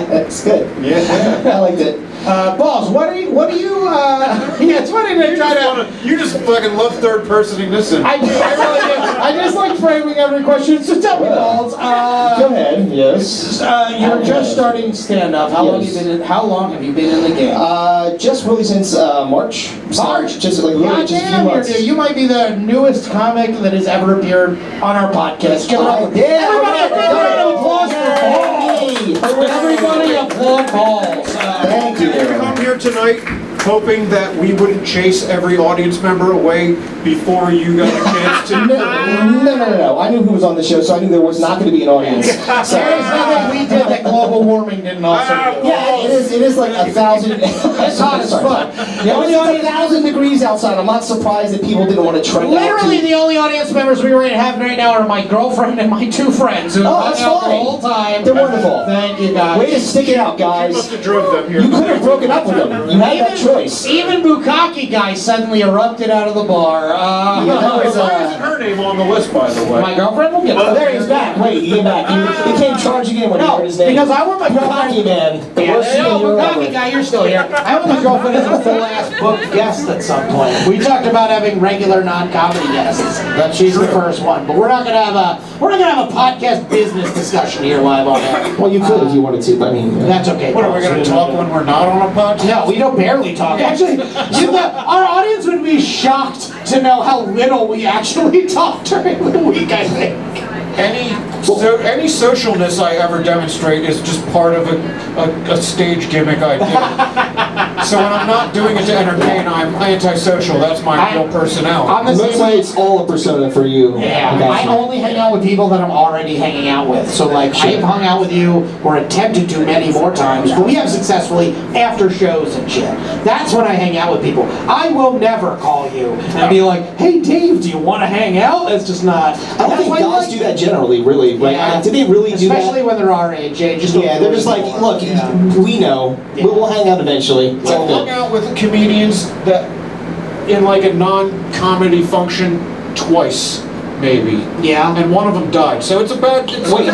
That's good. Yeah. I liked it. Balls, what do you, yeah, it's funny to try to, You just fucking love third personing this in. I do, I really do. I just like framing every question, so tell me, Balls, Go ahead, yes. you're just starting stand-up. How long have you been in the game? Just really since March. March? Just like literally just a few Goddamn, months. you might be the newest comic that has ever appeared on our podcast. Give it up. Yeah, Everybody, a big round of applause Yay. for Balls. Everybody applaud Balls. Thank you. Did you come here tonight hoping that we wouldn't chase every audience member away before you got a chance to? No. I knew who was on the show, so I knew there was not going to be an audience. So, There's nothing we did that global warming didn't also do. yeah, it is like 1,000. It's hot as fuck. The only audience, 1,000 degrees outside. I'm not surprised that people didn't want to trek out. literally the only audience members we were having right now are my girlfriend and my two friends who Oh, hung that's out the fine. whole time. They're wonderful. Thank you guys. Way to stick it out, You must guys. have drove them here. You could have broken up with them. You had that choice. Even Tru-kake guy suddenly erupted out of the bar. Yeah, that was, Why isn't her name on the list, by the way? My girlfriend will get Oh, there he's back. Wait, he came back. He came charging in when he No, heard his name. because I want my girlfriend. Tru-kake man. The Yeah, worst thing no, you ever Tru-kake ever. guy, you're still here. I want my girlfriend as a full-ass booked guest at some point. We talked about having regular non-comedy guests. She's the first one, but we're not gonna have a podcast business discussion here live on air. Well, you could if you wanted to, but I mean. That's okay. What, are we going to talk when we're not on a podcast? No, we don't barely talk. Actually, our audience would be shocked to know how little we actually talk during the week, I think. Any socialness I ever demonstrate is just part of a stage gimmick I do. So when I'm not doing it to entertain, I'm antisocial. That's my real personality. I'm the same Mostly way. it's all a persona for you. Yeah, got I you. only hang out with people that I'm already hanging out with. So like, I've hung out with you, or attempted to many more times, but we have successfully after shows and shit. That's when I hang out with people. I will never call you and be like, hey Dave, do you want to hang out? That's just not. I don't think guys do that generally, really. Like, Yeah. do they really do that? Especially when they're our age. They just don't Yeah, do they're it just like, anymore. look, Yeah. we know. Yeah. We'll hang out eventually. It's all I've hung good. out with comedians that, in like a non-comedy function, twice, maybe. Yeah. And one of them died. So it's about. It's Wait,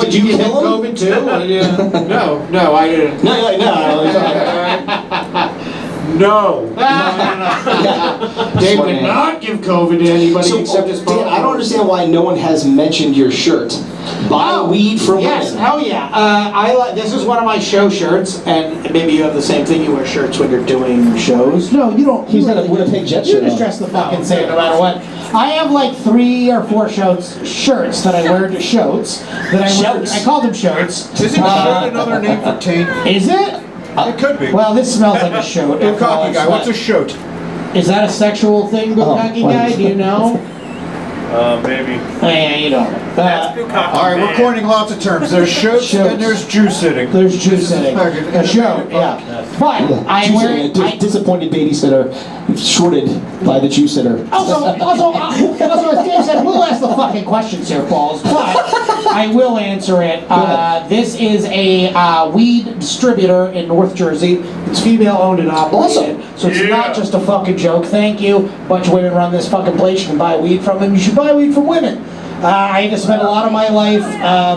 did you kill him? COVID too? Yeah. No, I didn't. No. Dave did not give COVID to anybody So, except his phone. Dan, I don't understand why no one has mentioned your shirt. Buy weed for Yes, women. hell yeah. This is one of my show shirts, and maybe you have the same thing. You wear shirts when you're doing shows. No, you don't. He's you got a Winnipeg Jet You shirt just on. dress the fucking same no matter what. I have like 3 or 4 shirts that I wear to shows. That I wear. Shotes. I call them shotes. Isn't show another name for taint? Is it? It could be. Well, this smells like a shote. Tru-kake guy, what's a shote? Is that a sexual thing, Tru-kake what guy? is Do you know? Maybe. Yeah, you don't. All right, we're coining lots of terms. There's shotes Shotes. and there's Jew sitting. There's juice sitting. A show, yeah. But I'm wearing. Disappointed babysitter shorted by the Jew sitter. Also, as Dave said, we'll ask the fucking questions here, Balls, but I will answer it. ahead. This is a weed distributor in North Jersey. It's female-owned and operated, Awesome. so it's not just a fucking joke. Thank you. A bunch of women run this fucking place. You can buy weed from them. You should buy weed from women. I had to spend a lot of my life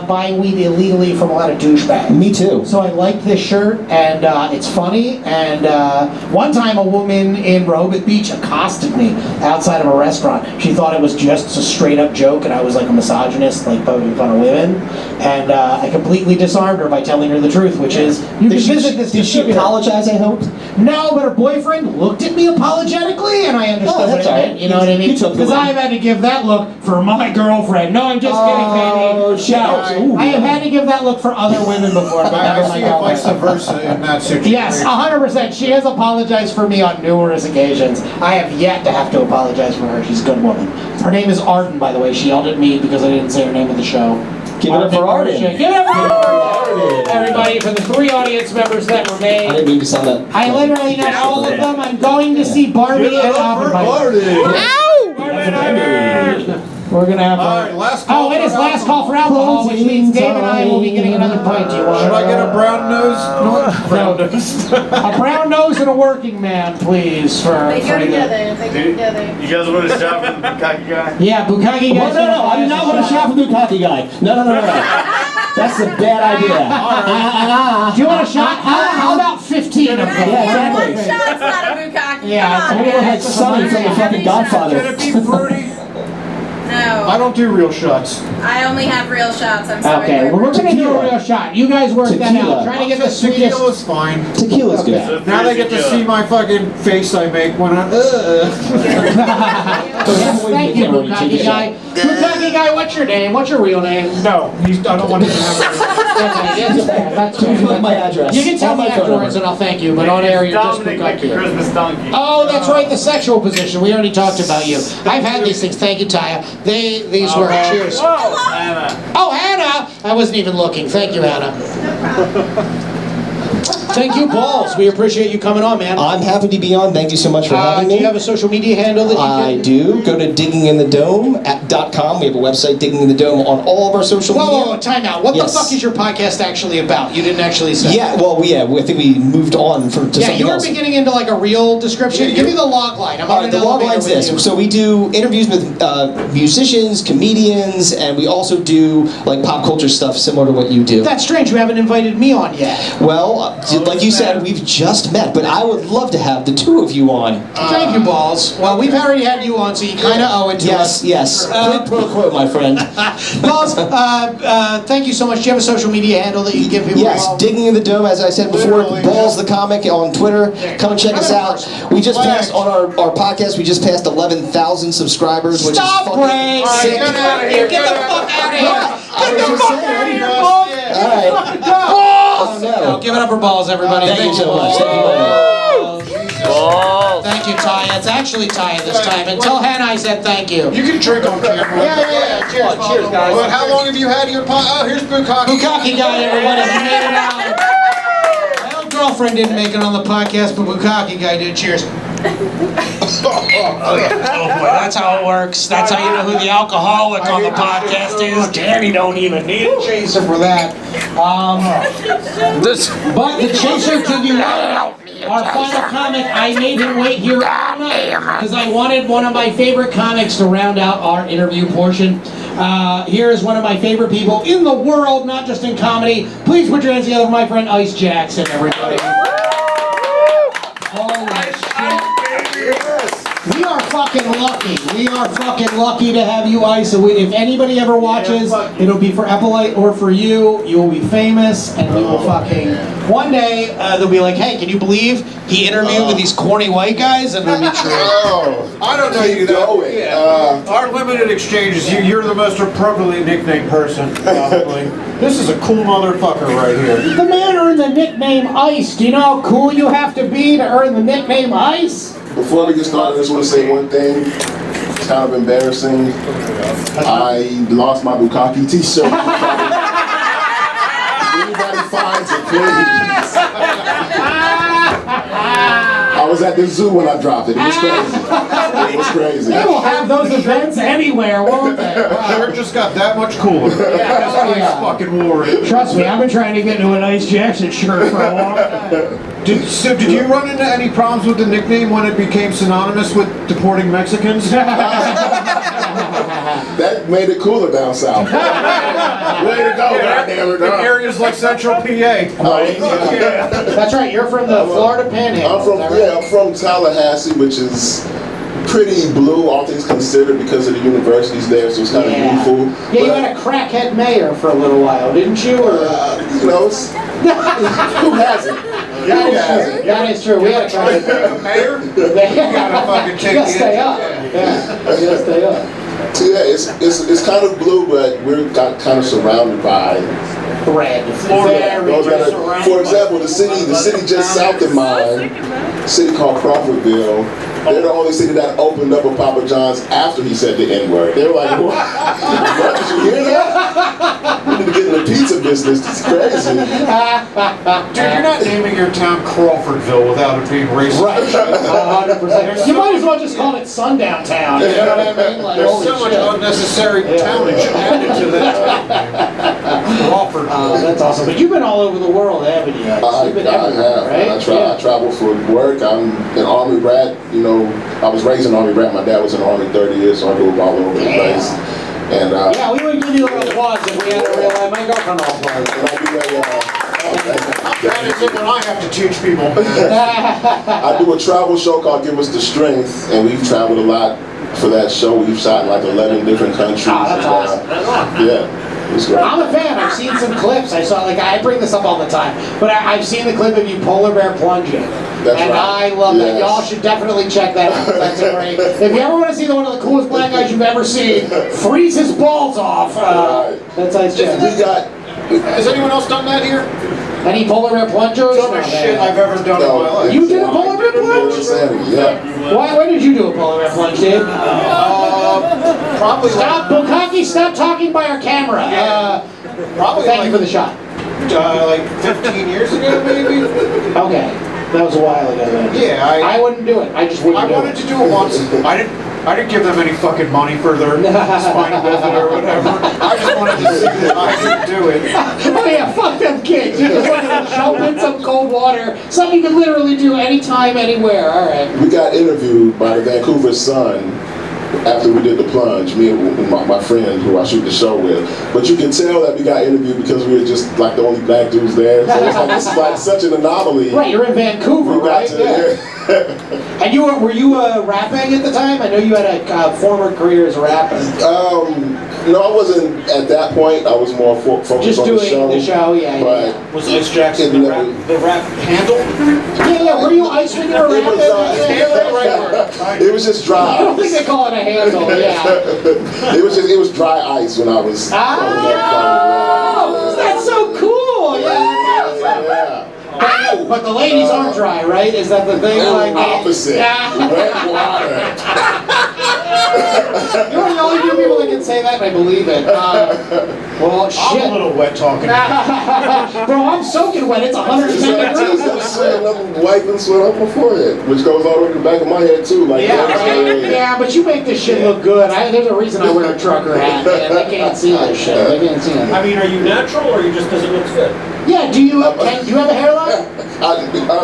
buying weed illegally from a lot of douchebags. Me too. So I like this shirt, and it's funny. And one time, a woman in Rehoboth Beach accosted me outside of a restaurant. She thought it was just a straight-up joke, and I was like a misogynist, like poking fun of women. And I completely disarmed her by telling her the truth, which is, you can visit this Did she distributor. apologize, I hope? No, but her boyfriend looked at me apologetically, and I understood what that's it all meant. right. You know what I mean? You took the Because win. I've had to give that look for my girlfriend. No, I'm just kidding, baby. shout. No, I have had to give that look for other women before, but never I my see it vice girlfriend. versa in that situation. Yes, 100%. She has apologized for me on numerous occasions. I have yet to have to apologize for her. She's a good woman. Her name is Arden, by the way. She yelled at me because I didn't say her name in the show. Give it up for Arden. Give it up for Arden. Everybody, for the 3 audience members that were I made. didn't mean to sound that. I literally know all of them. I'm going to see Barbie and Oppenheimer. We're gonna have. All right, last call Oh, it for is last call for alcohol, which means Dave and I will be getting another pint. Do you want? Should I get a brown nose? No, brown nose. A brown nose and a working man, please. They go together. They go together. You guys want to shop from the Tru-kake guy? Yeah, Bukkake No, guys. no, I do not want to shop for the Tru-kake guy. No. That's a bad idea. Do you want a shot? How about 15 of them? Yeah, One exactly. shot's not a bukkake. Yeah, Come on. Everyone had Sonny from the fucking Godfather. Can it be fruity? No. I don't do real shots. I only have real shots. I'm sorry. Okay, well, we're gonna do a Tequila. real shot. You guys work that Tequila. out. Trying to get the sweetest. Tequila's fine. Tequila's good. Now they get to see my fucking face I make when I'm. Yes, thank you, Bukkake guy. Bukkake guy, what's your name? What's your real name? No, I don't want to have That's too Like my address. You can tell And me my phone afterwards and I'll thank you, but on air you're just Dominic like the Bukkake. Christmas donkey. Oh, that's right, the sexual position. We already talked about you. I've had these things. Thank you, Taya. These were cheers. Anna. Oh, Hannah! I wasn't even looking. Thank you, Hannah. Thank you, Balls. We appreciate you coming on, man. I'm happy to be on. Thank you so much for having Do me. you have a social media handle that you I can? do. Go to digginginthedome.com. We have a website, Digging in the Dome, on all of our social media. Whoa, time out. What Yes. the fuck is your podcast actually about? You didn't actually say. Yeah, well, I think we moved on to Yeah, something you were else. beginning into like a real description. Give me the log line. I'm All on right, an the log elevator line's with this. you. So we do interviews with musicians, comedians, and we also do like pop culture stuff similar to what you do. That's strange. You haven't invited me on yet. Well, like you said, we've just met, but I would love to have the two of you on. Thank you, Balls. Well, we've already had you on, so you kind of owe it to us. Yes. Quid pro quo, my friend. Balls, thank you so much. Do you have a social media handle that you can give people? Yes, involved? Digging in the Dome, as I said before, Literally, Balls the Comic on Twitter. Come and check us out. We just passed on our podcast, we just passed 11,000 subscribers, which Stop, is fucking Ray! sick. Get out of here! Get the fuck out of here! Get the just fuck saying, out of here, yeah. Balls! All right. Balls! no. Give it up for Balls, everybody. Thank you so much. Thank you, Thank you, Taya. It's actually Taya this time. And tell Hannah I said thank you. You can drink on camera. Yeah. Cheers, cheers, guys. But how long have you had your pot? Oh, here's Bukkake. Bukkake guy, everybody. He made it out. My old girlfriend didn't make it on the podcast, but Bukkake guy did. Cheers. That's how it works. That's how you know who the alcoholic on the podcast is. Danny don't even need a chaser for that. But the chaser to the our final comic, I made him wait here all night because I wanted one of my favorite comics to round out our interview portion. Here is one of my favorite people in the world, not just in comedy. Please put your hands together for my friend Ice Jackson, everybody. Holy shit. We are fucking lucky. We are fucking lucky to have you, Ice. So if anybody ever watches, it'll be for Epolight or for you. You will be famous, and we will fucking... One day, they'll be like, hey, can you believe he interviewed with these corny white guys? And it'll be true. I don't know you though. Yeah. Our limited exchanges, you're the most appropriately nicknamed person, probably. This is a cool motherfucker right here. The man earned the nickname Ice. Do you know how cool you have to be to earn the nickname Ice? Before we get started, I just want to say one thing. It's kind of embarrassing. I lost my Bukkake t-shirt. Anybody finds it, please. I was at the zoo when I dropped it. It was crazy. It was crazy. They will have those events anywhere, won't they? Sure just got that much cooler. Yeah, fucking wore it. Trust me, I've been trying to get into an Ice Jackson shirt for a long time. Did you run into any problems with the nickname when it became synonymous with deporting Mexicans? That made it cooler down south. Way to go, goddammit. In areas like Central PA. That's right, you're from the Florida Panhandle. I'm from Tallahassee, which is pretty blue, all things considered, because of the universities there, so it's kind of beautiful. Yeah, you had a crackhead mayor for a little while, didn't you? Or? You know, who hasn't? That is true. We had a try. Mayor? You gotta fucking check You gotta stay up. Yeah, you gotta stay up. Yeah, it's kind of blue, but we're kind of surrounded by. Red. For example, the city just south of mine, a city called Crawfordville, they're the only city that opened up a Papa John's after he said the N-word. They were like, what? Did you hear that? We need to get in the pizza business. It's crazy. Dude, you're not naming your town Crawfordville without it being racist. Right. 100%. You might as well just call it Sundown Town. You know what I mean? Like, There's so much unnecessary townage added to that. Crawford. That's awesome. But you've been all over the world, haven't you? You've been everywhere, right? I travel for work. I'm an Army brat. You know, I was raised an Army brat. My dad was in the Army 30 years, so I go all over the place. And yeah, we would give you a little applause if we had a real life. My girlfriend all applause. That is it when I have to teach people. I do a travel show called Give Us the Strength, and we've traveled a lot for that show. We've shot in like 11 different countries. Oh, that's awesome. Yeah. I'm a fan. I've seen some clips. I saw, like, I bring this up all the time, but I've seen the clip of you polar bear plunging. That's and right. I love that. Y'all should definitely check that out. That's great. If you ever want to see one of the coolest black guys you've ever seen freeze his balls off, that's nice. Has anyone else done that here? Any polar bear plungers? Dumbest shit I've ever done in my life. You did a polar bear plunge? Yeah. When did you do a polar bear plunge, Dave? Probably. Stop, Bukaki, stop talking by our camera. Probably. Thank you for the shot. Like 15 years ago, maybe? Okay. That was a while ago then. Yeah, I wouldn't do it. I just wouldn't do it. I wanted to do it once. I didn't give them any fucking money for their spinal visit or whatever. I just wanted to see that I could do it. Oh yeah, fuck them kids. You just wanted to jump in some cold water. Something you can literally do anytime, anywhere. All right. We got interviewed by the Vancouver Sun after we did the plunge, me and my friend who I shoot the show with. But you can tell that we got interviewed because we were just like the only black dudes there. So it's like, this is like such an anomaly. Right, you're in Vancouver, right? And were you rapping at the time? I know you had a former career as a rapper. No, I wasn't at that point. I was more focused just on doing the show. But was Ice Jackson the rap handle? Yeah, were you Ice when you were rapping? It was just dry. I don't think they call it a handle, yeah. it was dry ice when I was. Oh, that's so cool! Yeah. But the ladies aren't dry, right? Is that the thing? Like opposite. Red water. You're one of the only few people that can say that, and I believe it. Well, shit. I'm a little wet talking. Bro, I'm soaking wet. It's 110 degrees. I'm wiping sweat off my forehead, which goes all over the back of my head too. Like yeah, but you make this shit look good. There's a reason I wear a trucker hat, man. They can't see this shit. They can't see it. I mean, are you natural or you just because it looks good? Yeah, do you have a hairline?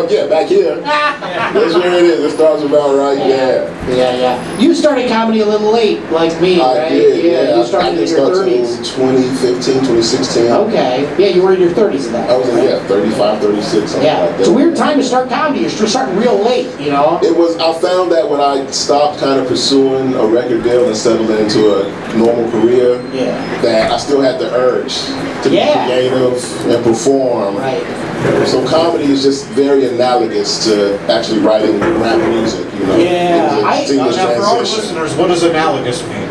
Yeah, back here. That's where it is. It starts about right there. Yeah. You started comedy a little late, like me, right? I did, yeah. You started in your 30s. 2015, 2016. Okay. Yeah, you were in your 30s at that I was in, 35, 36, something like that. It's a weird time to start comedy. You're starting real late, you know? I found that when I stopped kind of pursuing a record deal and settled into a normal career, that I still had the urge to be creative and perform. Right. So comedy is just very analogous to actually writing rap music, you know? Yeah. Seamless Now, for our transition. listeners, what does analogous mean?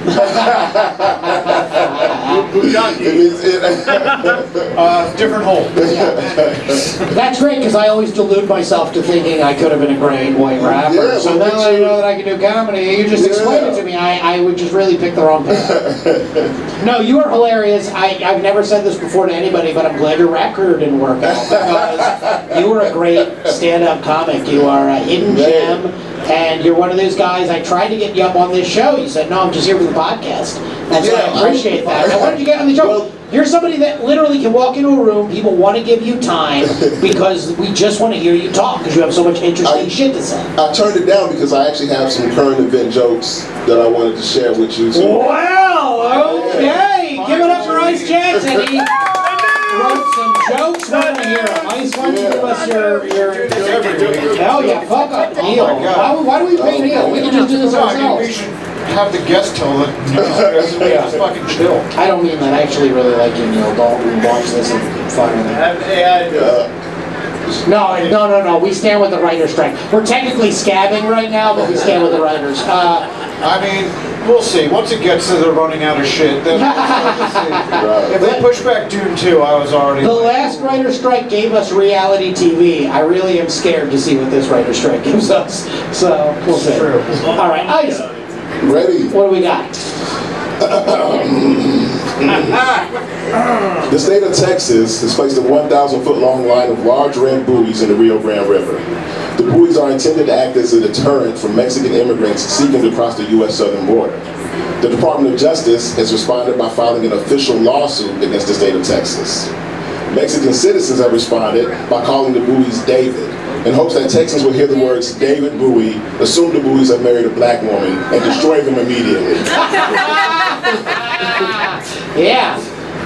Different hole. That's great, because I always delude myself to thinking I could have been a great white rapper. Yeah, so now I know that I can do comedy. You just explained it to me. I would just really pick the wrong path. No, you are hilarious. I've never said this before to anybody, but I'm glad your rap career didn't work out, because you were a great stand-up comic. You are a hidden gem, and you're one of those guys. I tried to get you up on this show. You said, no, I'm just here for the podcast. And so I appreciate that. Now, why did you get on the show? Well, you're somebody that literally can walk into a room, people want to give you time because we just want to hear you talk because you have so much interesting shit to say. I turned it down because I actually have some current event jokes that I wanted to share with you too. Wow, okay. Give it up for Ice Jackson. He wrote some jokes. We're going to hear him. Ice, why don't you give us your hell yeah, fuck up Neil. Why do we pay Neil? We can just do this ourselves. Have the guest tell it. Just fucking chill. I don't mean that. I actually really like you, Neil. Don't watch this and fire that. writers. No. We stand with the writer's strike. We're technically scabbing right now, but we stand with the writers. I mean, we'll see. Once it gets to the running out of shit, then we'll see. If they push back Dune 2, I was already... The last writer's strike gave us reality TV. I really am scared to see what this writer's strike gives us. So, we'll see. True. All right, Ice. Ready? What do we got? The state of Texas has placed a 1,000-foot-long line of large red buoys in the Rio Grande River. The buoys are intended to act as a deterrent for Mexican immigrants seeking to cross the U.S. southern border. The Department of Justice has responded by filing an official lawsuit against the state of Texas. Mexican citizens have responded by calling the buoys David, in hopes that Texans will hear the words David Bowie, assume the Bowies have married a black woman, and destroy them immediately. Yeah.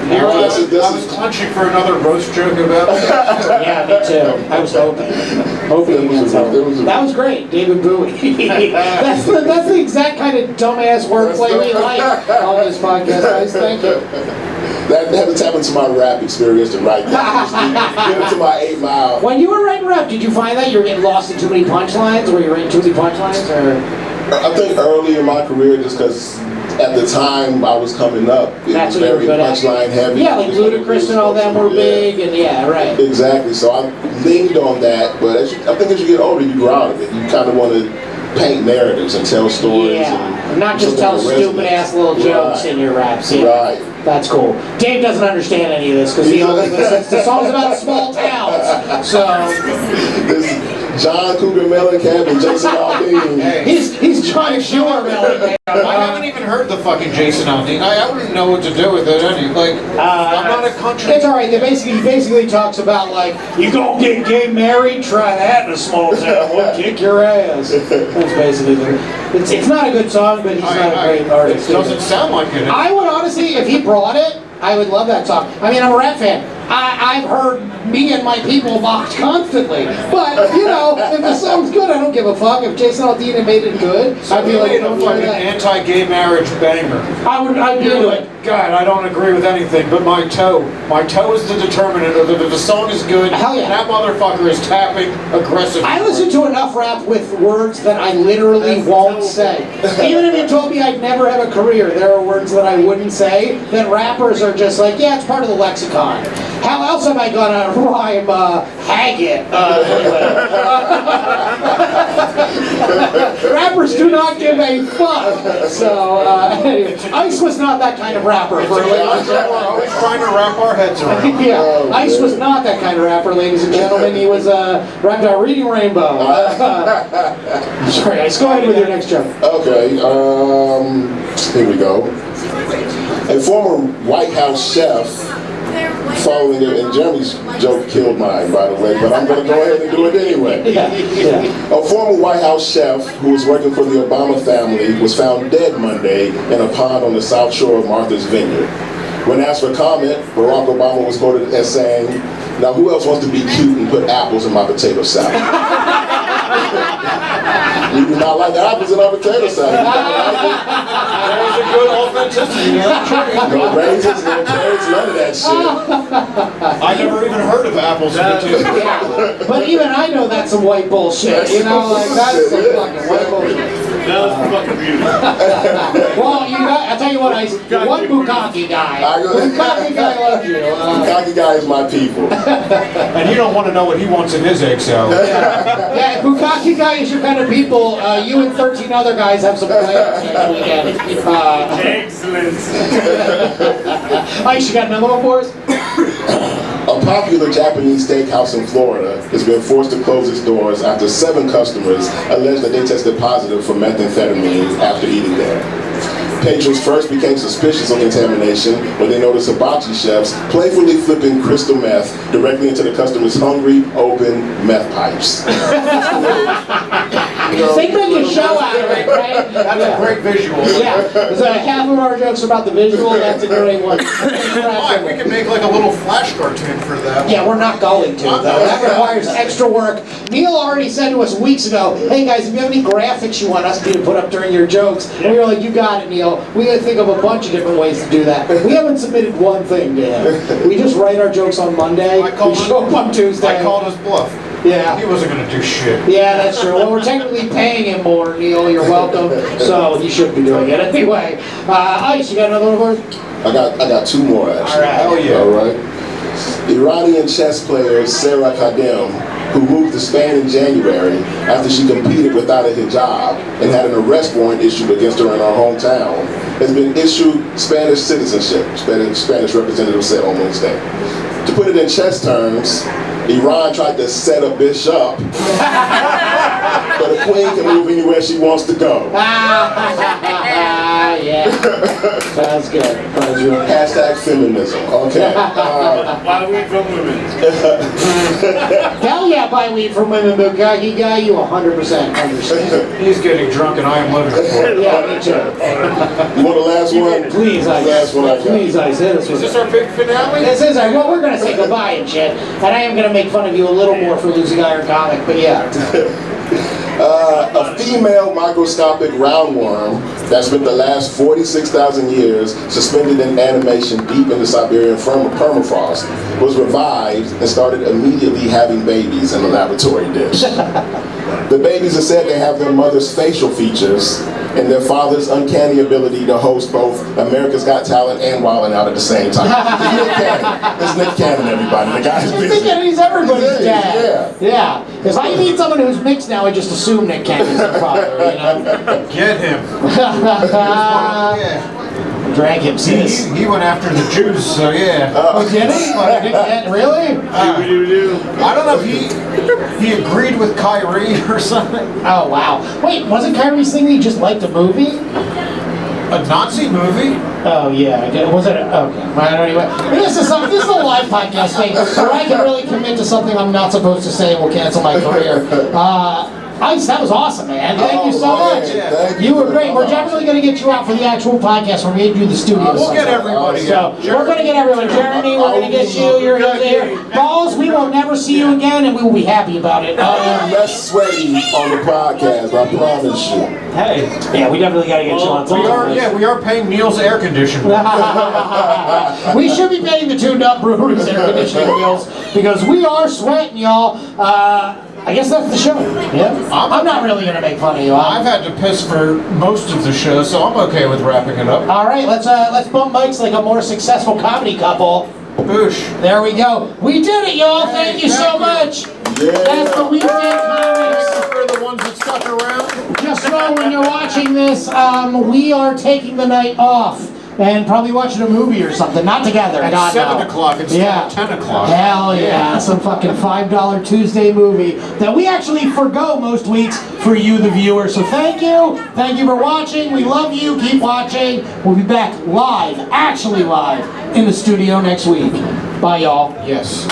I was clenching for another roast joke about that. Yeah, me too. I was hoping. That was great, David Bowie. that's the exact kind of dumbass wordplay we like on this podcast, guys. Thank you. That had to tap into my rap experience to write that. Get into my 8 Mile. When you were writing rap, did you find that you were getting lost in too many punchlines? Were you writing too many punchlines? Or? I think early in my career, just because at the time I was coming up, it was very punchline heavy. Yeah, like Ludacris and all them were big, and yeah, right. Exactly. So I leaned on that, but I think as you get older, you grow out of it. You kind of want to paint narratives and tell stories. Yeah, and not just tell stupid ass little jokes in your raps. Yeah. Right. That's cool. Dave doesn't understand any of this because he only listens to songs about small towns. So John Cougar Mellencamp and Jason Aldean. He's John Schumer Mellencamp. I haven't even heard the fucking Jason Aldean. I wouldn't know what to do with it. I'm not a country. It's all right. He basically talks about like you gonna get gay married, try that in a small town. We'll kick your ass. That's basically it. It's not a good song, but he's not a great artist. It doesn't sound like it. I would honestly, if he brought it, I would love that song. I mean, I'm a rap fan. I've heard me and my people mocked constantly. But, you know, if the song's good, I don't give a fuck. If Jason Aldean had made it good, I'd be like, a fucking anti-gay marriage banger. I'd be into it. God, I don't agree with anything, but my toe is the determinant of it. If the song is good, hell yeah. That motherfucker is tapping aggressively. I listen to enough rap with words that I literally won't say. Even if you told me I'd never have a career, there are words that I wouldn't say, that rappers are just like, yeah, it's part of the lexicon. How else am I gonna rhyme Haggett? Rappers do not give a fuck. So, anyway, Ice was not that kind of rapper. We're always trying to wrap our heads around. Yeah, Ice was not that kind of rapper, ladies and gentlemen. He was rapped out Reading Rainbow. Sorry, Ice, go ahead with your next joke. Okay, here we go. A former White House chef, following it, and Jeremy's joke killed mine, by the way, but I'm going to go ahead and do it anyway. A former White House chef who was working for the Obama family was found dead Monday in a pond on the south shore of Martha's Vineyard. When asked for comment, Barack Obama was quoted as saying, "Now who else wants to be cute and put apples in my potato salad?" We do not like apples in our potato salad. There's a good authenticity there. No raisins, no carrots, none of that shit. I never even heard of apples in potato salad. But even I know that's some white bullshit. You know, like that's some fucking white bullshit. That was fucking beautiful. Well, I'll tell you what, Ice. One Bukkake guy. Bukkake guy loves you. Bukkake guy is my people. And you don't want to know what he wants in his egg salad. Yeah, Bukkake guy is your kind of people. You and 13 other guys have some plans next weekend. Excellent. Ice, you got another one for us? A popular Japanese steakhouse in Florida has been forced to close its doors after 7 customers alleged that they tested positive for methamphetamine after eating there. Patrons first became suspicious of contamination when they noticed hibachi chefs playfully flipping crystal meth directly into the customers' hungry, open meth pipes. They make a show out of it, right? That's a great visual. Yeah, so half of our jokes are about the visual, that's a great one. Fine, we can make like a little flash cartoon for them. Yeah, we're not going to, though. That requires extra work. Neil already said to us weeks ago, hey guys, if you have any graphics you want us to put up during your jokes, and we were like, you got it, Neil. We gotta think of a bunch of different ways to do that. We haven't submitted one thing to him. We just write our jokes on Monday, we show up on Tuesday. I called his bluff. Yeah. He wasn't going to do shit. Yeah, that's true. Well, we're technically paying him more, Neil. You're welcome. So he should be doing it anyway. Ice, you got another one for us? I got two more actually. All right. Hell yeah. All right. Iranian chess player Sarah Kadem, who moved to Spain in January after she competed without a hijab and had an arrest warrant issued against her in her hometown, has been issued Spanish citizenship, Spanish representative said on Wednesday. To put it in chess terms, Iran tried to set a bitch up, but a queen can move anywhere she wants to go. Yeah. Sounds good. Hashtag feminism. Okay. Buy weed from women. Hell yeah, buy weed from women, Bukaki guy. You 100% understand. He's getting drunk and I am living for it. Yeah, me too. You want the last one? Please, Ice. Last one I got. Please, Ice. Hit us Is with this it. our big finale? This is well, we're gonna say goodbye and shit, and I am gonna make fun of you a little more for losing Iron Comic, but yeah. A female microscopic roundworm that spent the last 46,000 years suspended in animation deep in the Siberian permafrost was revived and started immediately having babies in a laboratory dish. The babies are said to have their mother's facial features and their father's uncanny ability to host both America's Got Talent and Wildin' Out at the same time. It's Nick Cannon. It's Nick Cannon, everybody. The guy's busy. He's everybody's dad. Yeah. Yeah. If I meet someone who's mixed now, I just assume Nick Cannon's their father, you know? Get him. Yeah. Drag him, sis. He went after the Jews, so yeah. Oh, did he? Really? I don't know if he agreed with Kyrie or something. Oh, wow. Wait, wasn't Kyrie saying he just liked a movie? A Nazi movie? Oh, yeah. Was it? Okay. Right, anyway. This is a live podcast thing where I can really commit to something I'm not supposed to say and will cancel my career. Ice, that was awesome, man. Thank you so much. You were great. We're definitely going to get you out for the actual podcast when we do the studio. We'll get everybody out. So we're going to get everyone. Jeremy, we're going to get you. You're going to get here. Balls, we will never see you again, and we will be happy about it. I'm less sweaty on the podcast, I promise you. Hey. Yeah, we definitely got to get you on something. We are paying Neil's air conditioning. We should be paying the Tuned Up Brewery's air conditioning bills because we are sweating, y'all. I guess that's the show. Yeah. I'm not really gonna make fun of you. I've had to piss for most of the show, so I'm okay with wrapping it up. All right, let's bump mics like a more successful comedy couple. Boosh. There we go. We did it, y'all. Thank you so much. That's the Weekday Comics. Thank you for the ones that stuck around. Just know when you're watching this, we are taking the night off. And probably watching a movie or something. Not together. At God, 7 no. o'clock instead of 10 o'clock. Hell yeah. Some fucking $5 Tuesday movie that we actually forgo most weeks for you, the viewer. So thank you. Thank you for watching. We love you. Keep watching. We'll be back live, actually live, in the studio next week. Bye, y'all. Yes.